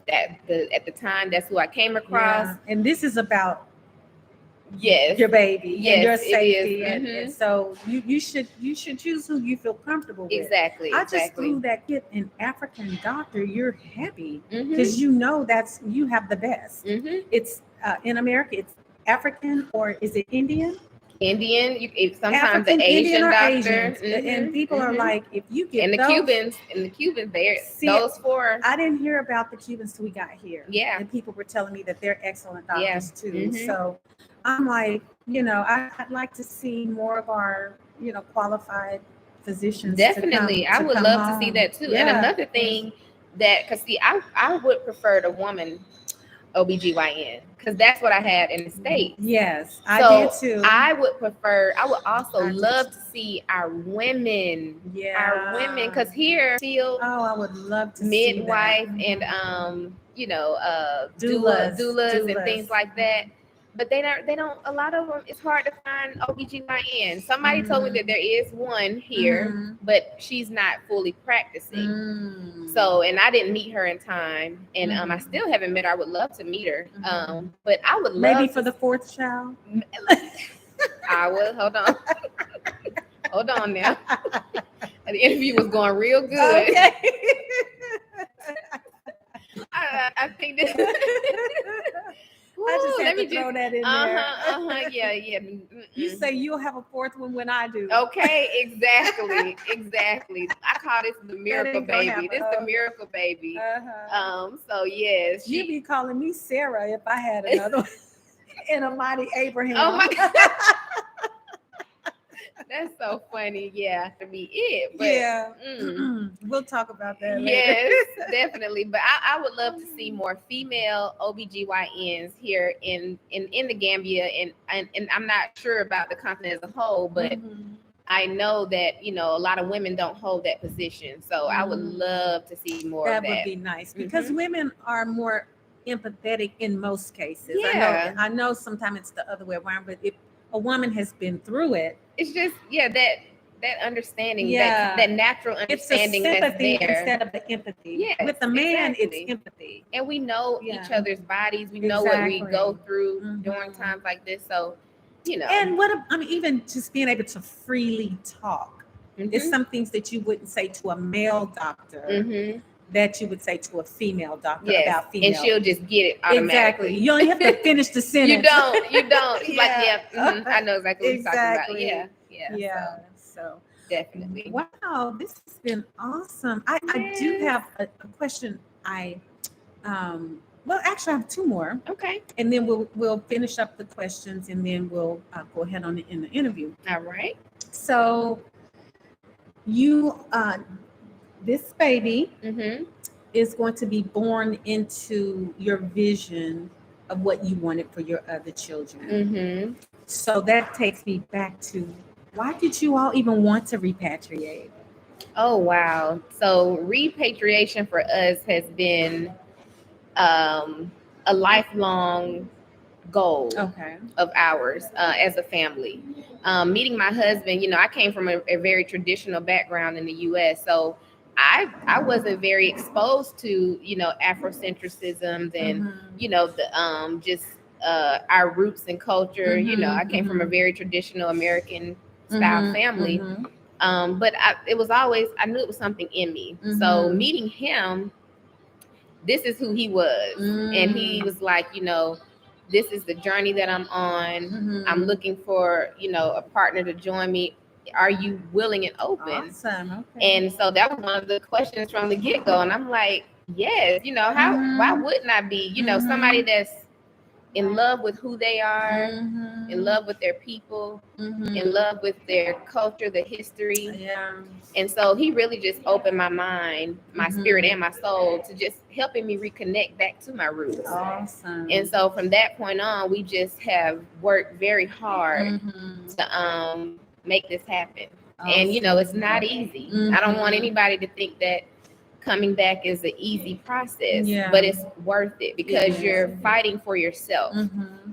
[SPEAKER 2] At the time, that's who I came across,
[SPEAKER 1] and this is about your baby, and your safety, and so you should choose who you feel comfortable with.
[SPEAKER 2] Exactly.
[SPEAKER 1] I just threw that get an African doctor. You're happy because you know you have the best. It's in America. It's African, or is it Indian?
[SPEAKER 2] Sometimes
[SPEAKER 1] African,
[SPEAKER 2] the Asian doctor,
[SPEAKER 1] and people are like, if you get
[SPEAKER 2] the Cubans, those four.
[SPEAKER 1] I didn't hear about the Cubans till we got here.
[SPEAKER 2] Yeah,
[SPEAKER 1] and people were telling me that they're excellent doctors too. So I'm like, you know, I'd like to see more of our, you know, qualified physicians.
[SPEAKER 2] Definitely, I would love to see that too. And another thing because see, I would prefer the woman OBGYN, because that's what I had in the States.
[SPEAKER 1] Yes, I did too.
[SPEAKER 2] I would also love to see our women. Our women, because here still
[SPEAKER 1] I would love to
[SPEAKER 2] midwife
[SPEAKER 1] see that.
[SPEAKER 2] And you know, doulas and things like that. But they don't, a lot of them, it's hard to find OBGYN. Somebody told me that there is one here, but she's not fully practicing. So, and I didn't meet her in time. And I still haven't met her. I would love to meet her. But I would love
[SPEAKER 1] maybe for the fourth child.
[SPEAKER 2] I would. Hold on now. The interview was going real good.
[SPEAKER 1] Okay.
[SPEAKER 2] I think this
[SPEAKER 1] I just
[SPEAKER 2] Let
[SPEAKER 1] had
[SPEAKER 2] me
[SPEAKER 1] to throw that in
[SPEAKER 2] yeah,
[SPEAKER 1] there.
[SPEAKER 2] yeah.
[SPEAKER 1] You say you'll have a fourth one when I do.
[SPEAKER 2] Okay, exactly. I call this the miracle
[SPEAKER 1] ain't gonna
[SPEAKER 2] baby. This
[SPEAKER 1] happen.
[SPEAKER 2] the miracle baby.
[SPEAKER 1] Uh-huh.
[SPEAKER 2] So yes,
[SPEAKER 1] You'd be calling me Sarah if I had another one. And a mighty Abraham.
[SPEAKER 2] Oh my that's so funny. Yeah, to be it. But
[SPEAKER 1] yeah.
[SPEAKER 2] mm,
[SPEAKER 1] We'll talk about that later.
[SPEAKER 2] yes, definitely. But I would love to see more female OBGYNs here in the Gambia, and I'm not sure about the continent as a whole, but
[SPEAKER 1] Mhm.
[SPEAKER 2] I know that a lot of women don't hold that position. So I would love to see more
[SPEAKER 1] That
[SPEAKER 2] of that.
[SPEAKER 1] would be nice because
[SPEAKER 2] Mhm.
[SPEAKER 1] women are more empathetic in most cases.
[SPEAKER 2] Yeah.
[SPEAKER 1] I know sometimes it's the other way around, but if a woman has been through it,
[SPEAKER 2] It's just that understanding,
[SPEAKER 1] Yeah.
[SPEAKER 2] that natural
[SPEAKER 1] it's a
[SPEAKER 2] understanding that's
[SPEAKER 1] sympathy
[SPEAKER 2] there.
[SPEAKER 1] instead of the empathy.
[SPEAKER 2] Yes,
[SPEAKER 1] With the man,
[SPEAKER 2] exactly.
[SPEAKER 1] it's empathy.
[SPEAKER 2] And we know
[SPEAKER 1] Yeah.
[SPEAKER 2] each other's bodies. We know what we
[SPEAKER 1] Exactly.
[SPEAKER 2] go through
[SPEAKER 1] Mhm.
[SPEAKER 2] during times like this. So,
[SPEAKER 1] And even just being able to freely talk. It's some things that you wouldn't say to a male doctor that you would say to a female doctor about female.
[SPEAKER 2] And she'll just get it automatically.
[SPEAKER 1] Exactly. You don't have to finish the sentence.
[SPEAKER 2] You don't. He's like,
[SPEAKER 1] Yeah.
[SPEAKER 2] I know exactly what
[SPEAKER 1] Exactly.
[SPEAKER 2] you're talking about.
[SPEAKER 1] Yeah. So
[SPEAKER 2] Definitely.
[SPEAKER 1] wow, this has been awesome. I do have a question. Well, actually, I have two more,
[SPEAKER 2] Okay.
[SPEAKER 1] and then we'll finish up the questions, and then we'll go ahead on in the interview.
[SPEAKER 2] All right.
[SPEAKER 1] So you, this baby is going to be born into your vision of what you wanted for your other children. So that takes me back to, why did you all even want to repatriate?
[SPEAKER 2] Oh, wow. So repatriation for us has been a lifelong goal of ours as a family. Meeting my husband, I came from a very traditional background in the U.S., so I wasn't very exposed to Afrocentrism and the just our roots and culture. I came from a very traditional American style family. But it was always, I knew it was something in me. So meeting him, this is who he was. And he was like, this is the journey that I'm on. I'm looking for, a partner to join me. Are you willing and open?
[SPEAKER 1] Awesome. Okay.
[SPEAKER 2] And so that was one of the questions from the get-go. And I'm like, yes, why wouldn't I be, somebody that's in love with who they are, in love with their people, in love with their culture, the history.
[SPEAKER 1] Yeah.
[SPEAKER 2] And so he really just opened my mind, my spirit, and my soul to just helping me reconnect back to my roots.
[SPEAKER 1] Awesome.
[SPEAKER 2] And so from that point on, we just have worked very hard to make this happen. Awesome. And it's not easy. I don't want anybody to think that coming back is an easy process, but it's worth it because you're fighting for yourself.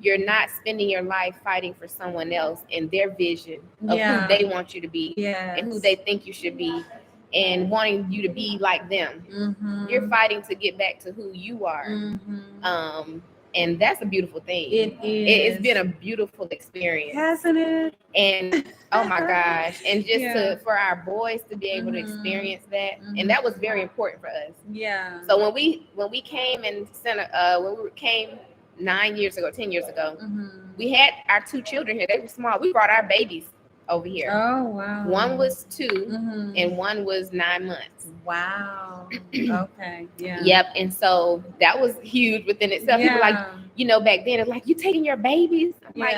[SPEAKER 2] You're not spending your life fighting for someone else and their vision of who they want you to be and who they think you should be and wanting you to be like them. You're fighting to get back to who you are. And that's a beautiful thing.
[SPEAKER 1] It is.
[SPEAKER 2] It's been a beautiful experience.
[SPEAKER 1] Hasn't it?
[SPEAKER 2] And oh my gosh. And just for our boys to be able to experience that. And that was very important for us.
[SPEAKER 1] Yeah.
[SPEAKER 2] So when we came and when we came 10 years ago, we had our two children here. They were small. We brought our babies over here.
[SPEAKER 1] Oh, wow.
[SPEAKER 2] One was 2 and one was 9 months.
[SPEAKER 1] Wow. Okay. Yeah.
[SPEAKER 2] Yep. And so that was huge within itself. People like, back then it's like, you taking your babies? I'm like,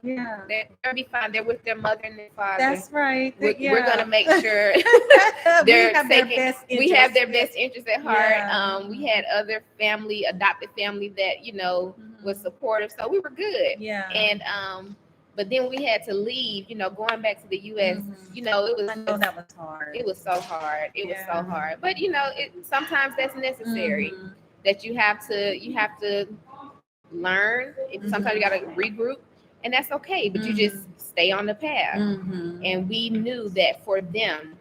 [SPEAKER 2] yeah. They'll be fine. They're with their mother and their father.
[SPEAKER 1] That's right.
[SPEAKER 2] We're gonna make sure
[SPEAKER 1] we have their best
[SPEAKER 2] interests at heart. Yeah. We had other adopted family that, was supportive. So we were good.
[SPEAKER 1] Yeah.
[SPEAKER 2] And but then we had to leave, going back to the U.S., it was.
[SPEAKER 1] I know that was hard.
[SPEAKER 2] It was so hard. It was so hard. But, sometimes that's necessary, that you have to learn. Sometimes you got to regroup, and that's okay. But you just stay on the path. And we knew that for them,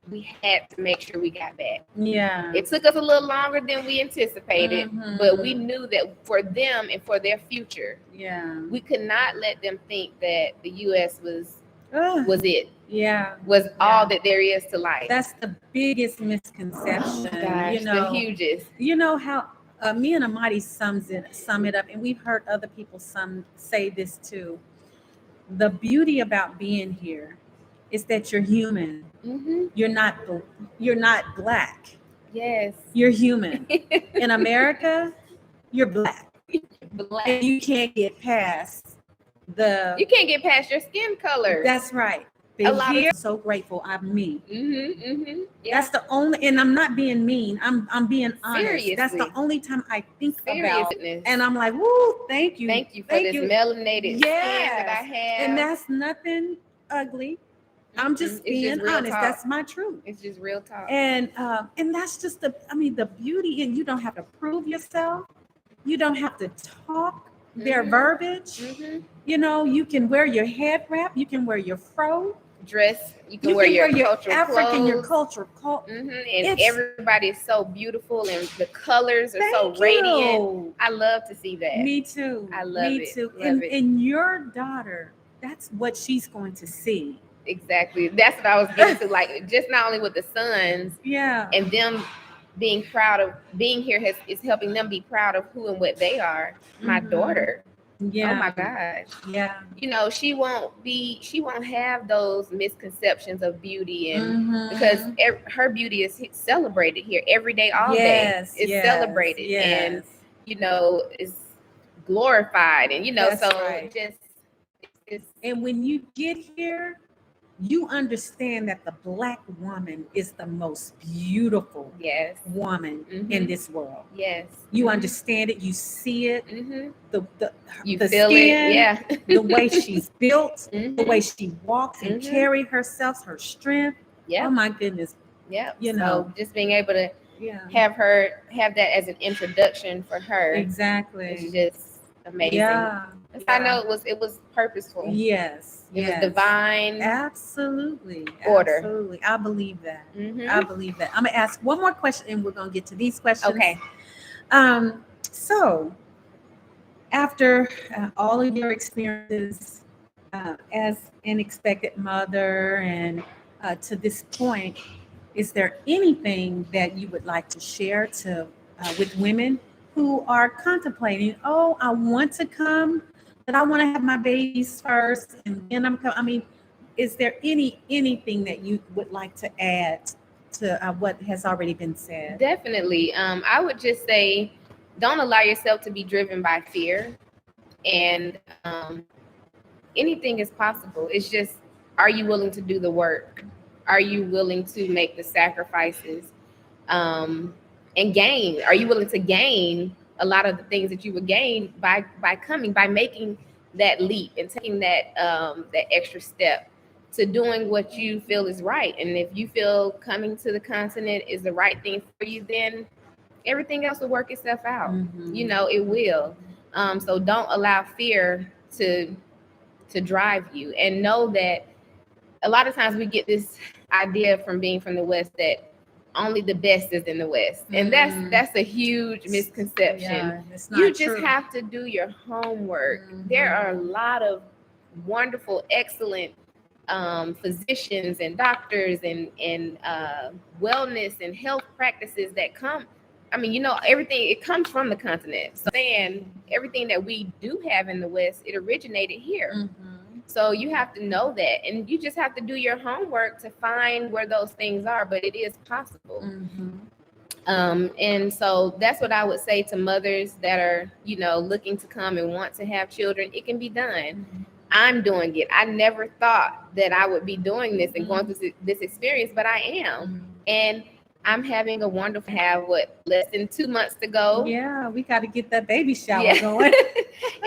[SPEAKER 2] we had to make sure we got back.
[SPEAKER 1] Yeah.
[SPEAKER 2] It took us a little longer than we anticipated, but we knew that for them and for their future, we could not let them think that the U.S. was it.
[SPEAKER 1] Yeah.
[SPEAKER 2] Was all that there is to life.
[SPEAKER 1] That's the biggest misconception.
[SPEAKER 2] Gosh, the hugest.
[SPEAKER 1] You know how Me and Amadi sum it up, and we've heard other people say this too. The beauty about being here is that you're human.
[SPEAKER 2] Mm-hmm.
[SPEAKER 1] You're not black.
[SPEAKER 2] Yes.
[SPEAKER 1] You're human. In America, you're black.
[SPEAKER 2] Black.
[SPEAKER 1] And you can't get past
[SPEAKER 2] You can't get past your skin color.
[SPEAKER 1] That's right.
[SPEAKER 2] A
[SPEAKER 1] But
[SPEAKER 2] lot
[SPEAKER 1] here, I'm so grateful I'm me.
[SPEAKER 2] Mm-hmm. Mm-hmm. Yeah.
[SPEAKER 1] That's the only, and I'm not being mean. I'm being honest.
[SPEAKER 2] Seriously.
[SPEAKER 1] That's the only time I think about,
[SPEAKER 2] Seriousness.
[SPEAKER 1] and I'm like, woo, thank you.
[SPEAKER 2] Thank you for this melanated skin that I have.
[SPEAKER 1] And that's nothing ugly. I'm just being honest.
[SPEAKER 2] Talk.
[SPEAKER 1] That's my truth.
[SPEAKER 2] It's just real talk.
[SPEAKER 1] And that's just the beauty. And you don't have to prove yourself. You don't have to talk their verbiage.
[SPEAKER 2] Mm-hmm.
[SPEAKER 1] You know, you can wear your head wrap. You can wear your fro
[SPEAKER 2] dress. You can wear your cultural
[SPEAKER 1] African,
[SPEAKER 2] clothes.
[SPEAKER 1] your cultural
[SPEAKER 2] And everybody is so beautiful, and the colors are so radiant. I love to see that.
[SPEAKER 1] Me too.
[SPEAKER 2] I love it.
[SPEAKER 1] Me too.
[SPEAKER 2] Love it.
[SPEAKER 1] And your daughter, that's what she's going to see.
[SPEAKER 2] Exactly. That's what I was getting to. Like, just not only with the sons, and them being proud of being here is helping them be proud of who and what they are. My daughter.
[SPEAKER 1] Yeah.
[SPEAKER 2] Oh my gosh.
[SPEAKER 1] Yeah.
[SPEAKER 2] You know, she won't have those misconceptions of beauty, and because her beauty is celebrated here every day, all day. It's celebrated, and you know, it's glorified, and you know,
[SPEAKER 1] and when you get here, you understand that the Black woman is the most beautiful woman in this world.
[SPEAKER 2] Yes.
[SPEAKER 1] You understand it. You see it. The
[SPEAKER 2] feel
[SPEAKER 1] skin,
[SPEAKER 2] it.
[SPEAKER 1] The way she's built, the way she walks and carry herself, her strength. Oh my goodness.
[SPEAKER 2] Yeah.
[SPEAKER 1] You know,
[SPEAKER 2] so just being able to have that as an introduction for her.
[SPEAKER 1] Exactly.
[SPEAKER 2] It's just amazing.
[SPEAKER 1] Yeah.
[SPEAKER 2] I know it was purposeful.
[SPEAKER 1] Yes.
[SPEAKER 2] It was divine.
[SPEAKER 1] Absolutely.
[SPEAKER 2] Order.
[SPEAKER 1] Absolutely. I believe that. I believe that. I'm gonna ask one more question, and we're gonna get to these questions.
[SPEAKER 2] Okay.
[SPEAKER 1] So after all of your experiences as an expected mother and to this point, is there anything that you would like to share with women who are contemplating, I want to come, but I want to have my babies first, and then I'm coming? I mean, is there anything that you would like to add to what has already been said?
[SPEAKER 2] Definitely. I would just say, don't allow yourself to be driven by fear, and anything is possible. It's just, are you willing to do the work? Are you willing to make the sacrifices and gain? Are you willing to gain a lot of the things that you would gain by making that leap and taking that extra step to doing what you feel is right? And if you feel coming to the continent is the right thing for you, then everything else will work itself out. You know, it will. So don't allow fear to drive you, and know that a lot of times we get this idea from being from the West that only the best is in the West, and that's a huge misconception.
[SPEAKER 1] Yeah, it's not
[SPEAKER 2] you just
[SPEAKER 1] true.
[SPEAKER 2] have to do your homework. There are a lot of wonderful, excellent physicians and doctors and wellness and health practices that come. I mean, you know, everything, it comes from the continent. So then everything that we do have in the West, it originated here. So you have to know that, and you just have to do your homework to find where those things are, but it is possible. And so that's what I would say to mothers that are, you know, looking to come and want to have children. It can be done. I'm doing it. I never thought that I would be doing this and going through this experience, but I am. And I'm having a wonderful, less than 2 months to go.
[SPEAKER 1] Yeah, we got to get that baby shower going.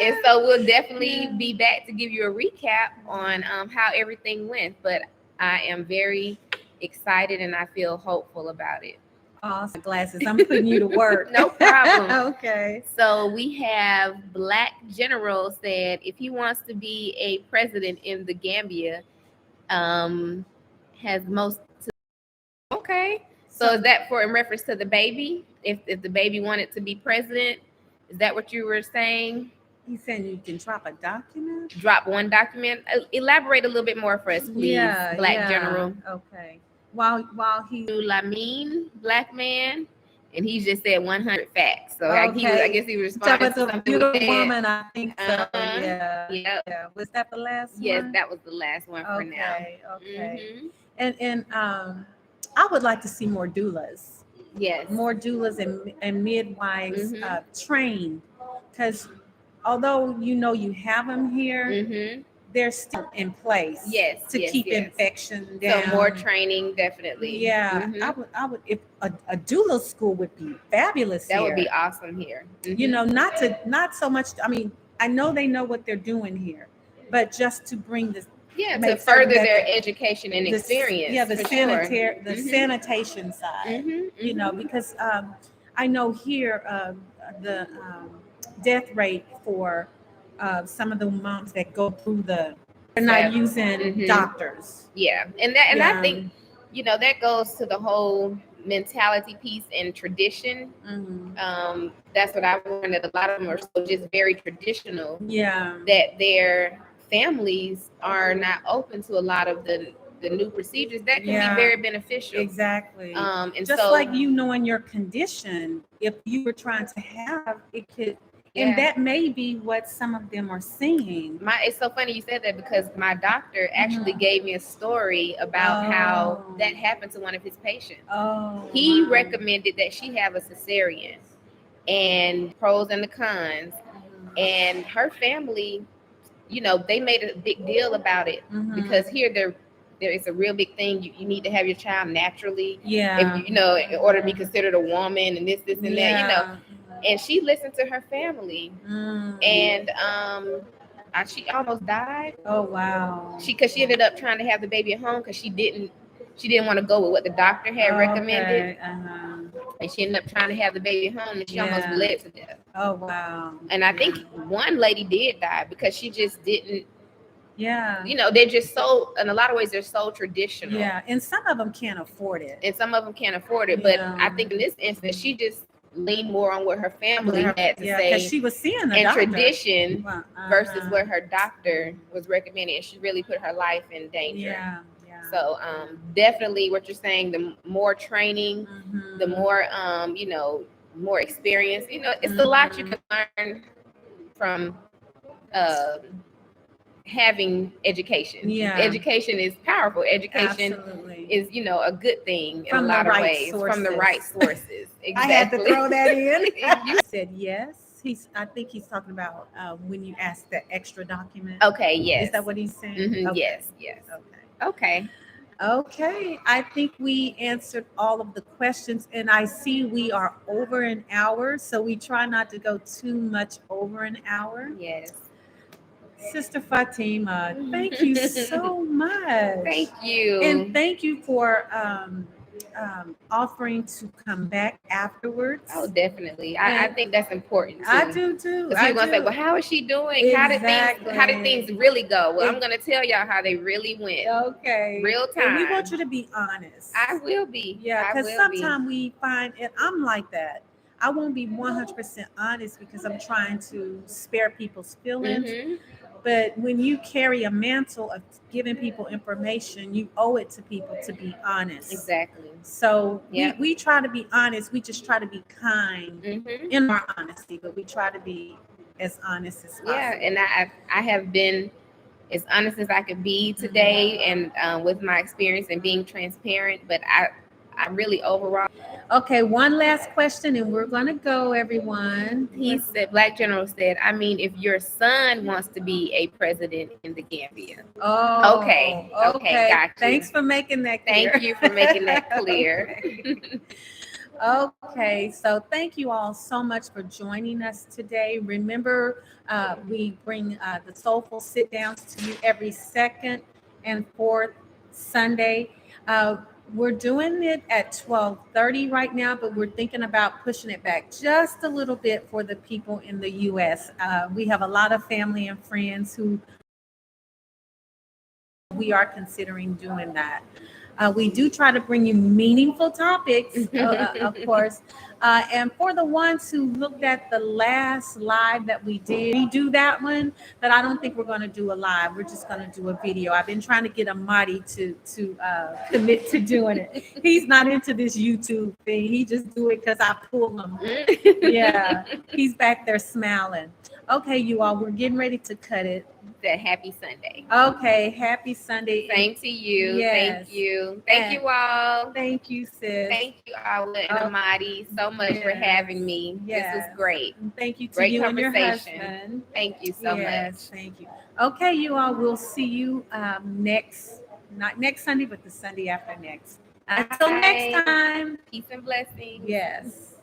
[SPEAKER 2] And so we'll definitely be back to give you a recap on how everything went. But I am very excited, and I feel hopeful about it.
[SPEAKER 1] Awesome. Glasses. I'm putting you to work.
[SPEAKER 2] No problem.
[SPEAKER 1] Okay.
[SPEAKER 2] So we have Black General said if he wants to be a president in the Gambia, has most. Okay. So is that in reference to the baby? If the baby wanted to be president, is that what you were saying?
[SPEAKER 1] He's saying you can drop a document?
[SPEAKER 2] Drop one document. Elaborate a little bit more for us, please, Black General.
[SPEAKER 1] Okay. While he
[SPEAKER 2] Lamin, Black man, and he just said 100 facts. So I guess he was
[SPEAKER 1] Talk
[SPEAKER 2] responding
[SPEAKER 1] about
[SPEAKER 2] to
[SPEAKER 1] the
[SPEAKER 2] something
[SPEAKER 1] beautiful
[SPEAKER 2] with that.
[SPEAKER 1] woman, I think so.
[SPEAKER 2] Uh-huh.
[SPEAKER 1] Yeah.
[SPEAKER 2] Yep.
[SPEAKER 1] Yeah. Was that the last
[SPEAKER 2] Yes,
[SPEAKER 1] one?
[SPEAKER 2] that was the last one for now.
[SPEAKER 1] Okay.
[SPEAKER 2] Mhm.
[SPEAKER 1] And I would like to see more doulas.
[SPEAKER 2] Yes.
[SPEAKER 1] More doulas and midwives
[SPEAKER 2] Mhm.
[SPEAKER 1] trained, because although you have them here,
[SPEAKER 2] Mhm.
[SPEAKER 1] they're still in place.
[SPEAKER 2] Yes,
[SPEAKER 1] to
[SPEAKER 2] yes,
[SPEAKER 1] keep
[SPEAKER 2] yes.
[SPEAKER 1] infection
[SPEAKER 2] So
[SPEAKER 1] down.
[SPEAKER 2] more training, definitely.
[SPEAKER 1] Yeah,
[SPEAKER 2] Mhm.
[SPEAKER 1] I would if a doula school would be fabulous
[SPEAKER 2] That
[SPEAKER 1] here.
[SPEAKER 2] would be awesome here. Mhm.
[SPEAKER 1] Not so much. I mean, I know they know what they're doing here, but just to bring this.
[SPEAKER 2] Yeah, to
[SPEAKER 1] make certain
[SPEAKER 2] further
[SPEAKER 1] that
[SPEAKER 2] their education and experience.
[SPEAKER 1] Yeah, the
[SPEAKER 2] for sure.
[SPEAKER 1] the
[SPEAKER 2] Mhm.
[SPEAKER 1] sanitation side.
[SPEAKER 2] Mhm.
[SPEAKER 1] Because I know here the death rate for some of the moms that go through they're not using
[SPEAKER 2] Mhm.
[SPEAKER 1] doctors.
[SPEAKER 2] Yeah, and I think that goes to the whole mentality piece and tradition. That's what I've learned, that a lot of them are so just very traditional.
[SPEAKER 1] Yeah.
[SPEAKER 2] That their families are not open to a lot of the new procedures that can be very beneficial.
[SPEAKER 1] Exactly.
[SPEAKER 2] And
[SPEAKER 1] just
[SPEAKER 2] so,
[SPEAKER 1] like knowing your condition, if you were trying to have it could. And that may be what some of them are seeing.
[SPEAKER 2] It's so funny you said that, because my doctor actually gave me a story about how that happened to one of his patients. He recommended that she have a cesarean, and pros and the cons. And her family, they made a big deal about it, because here there is a real big thing. You need to have your child naturally.
[SPEAKER 1] Yeah.
[SPEAKER 2] If in order to be considered a woman, and this and that, And she listened to her family, and she almost died.
[SPEAKER 1] Oh wow.
[SPEAKER 2] Because she ended up trying to have the baby at home, because she didn't want to go with what the doctor had recommended. And she ended up trying to have the baby at home, and she almost bled to death.
[SPEAKER 1] Oh wow.
[SPEAKER 2] And I think one lady did die because she just didn't.
[SPEAKER 1] Yeah.
[SPEAKER 2] They're just so, in a lot of ways, they're so traditional.
[SPEAKER 1] Yeah, and some of them can't afford it.
[SPEAKER 2] But I think in this instance, she just leaned more on what her family had to say,
[SPEAKER 1] because she was seeing a
[SPEAKER 2] and
[SPEAKER 1] doctor.
[SPEAKER 2] Tradition versus what her doctor was recommending, and she really put her life in danger.
[SPEAKER 1] Yeah.
[SPEAKER 2] So definitely what you're saying, the more training, the more more experience. It's a lot you can learn from having education.
[SPEAKER 1] Yeah.
[SPEAKER 2] Education is powerful. Education is a good thing in a lot of ways. From the right sources. Exactly.
[SPEAKER 1] I had to throw that in. You said yes. I think he's talking about when you ask the extra document.
[SPEAKER 2] Okay, yes.
[SPEAKER 1] Is that what he's saying?
[SPEAKER 2] Okay. Yes.
[SPEAKER 1] Okay. I think we answered all of the questions, and I see we are over an hour, so we try not to go too much over an hour.
[SPEAKER 2] Yes.
[SPEAKER 1] Sister Fatimah, thank you so much.
[SPEAKER 2] Thank you.
[SPEAKER 1] And thank you for offering to come back afterwards.
[SPEAKER 2] Oh, definitely. I think that's important too.
[SPEAKER 1] I do too.
[SPEAKER 2] Because people gonna say, "Well, how is she doing?
[SPEAKER 1] Exactly.
[SPEAKER 2] How did things really go?" Well, I'm gonna tell y'all how they really went.
[SPEAKER 1] Okay.
[SPEAKER 2] Real time.
[SPEAKER 1] And we want you to be honest.
[SPEAKER 2] I will be.
[SPEAKER 1] Yeah, because sometimes we find, and I'm like that. I won't be 100% honest because I'm trying to spare people's feelings. But when you carry a mantle of giving people information, you owe it to people to be honest.
[SPEAKER 2] Exactly.
[SPEAKER 1] So we try to be honest. We just try to be kind in our honesty, but we try to be as honest as possible.
[SPEAKER 2] Yeah, and I have been as honest as I could be today, and with my experience and being transparent. But I really overall.
[SPEAKER 1] Okay, one last question, and we're gonna go, everyone.
[SPEAKER 2] He said, Black General said, I mean, if your son wants to be a president in the Gambia.
[SPEAKER 1] Oh,
[SPEAKER 2] okay, gotcha.
[SPEAKER 1] Thanks for making that clear.
[SPEAKER 2] Thank you for making that clear.
[SPEAKER 1] Okay, so thank you all so much for joining us today. Remember, we bring the Soulful Sit Downs to you every second and fourth Sunday. We're doing it at 12:30 right now, but we're thinking about pushing it back just a little bit for the people in the U.S. We have a lot of family and friends who we are considering doing that. We do try to bring you meaningful topics, of course, And for the ones who looked at the last live that we did, we do that one, but I don't think we're going to do a live. We're just going to do a video. I've been trying to get Amadi to commit to doing it. He's not into this YouTube thing. He just do it because I pull him. Yeah, he's back there smiling. Okay, you all, we're getting ready to cut it.
[SPEAKER 2] That happy Sunday.
[SPEAKER 1] Okay, happy Sunday.
[SPEAKER 2] Same to you.
[SPEAKER 1] Yes.
[SPEAKER 2] Thank you. Thank you all.
[SPEAKER 1] Thank you, sis.
[SPEAKER 2] Thank you, Awa and Amadi, so much for having me.
[SPEAKER 1] Yes.
[SPEAKER 2] This was great.
[SPEAKER 1] And thank you to
[SPEAKER 2] Great
[SPEAKER 1] you and your
[SPEAKER 2] conversation.
[SPEAKER 1] husband.
[SPEAKER 2] Thank you so much.
[SPEAKER 1] Thank you. Okay, you all, we'll see you not next Sunday, but the Sunday after next. Until next time.
[SPEAKER 2] Peace and blessings.
[SPEAKER 1] Yes.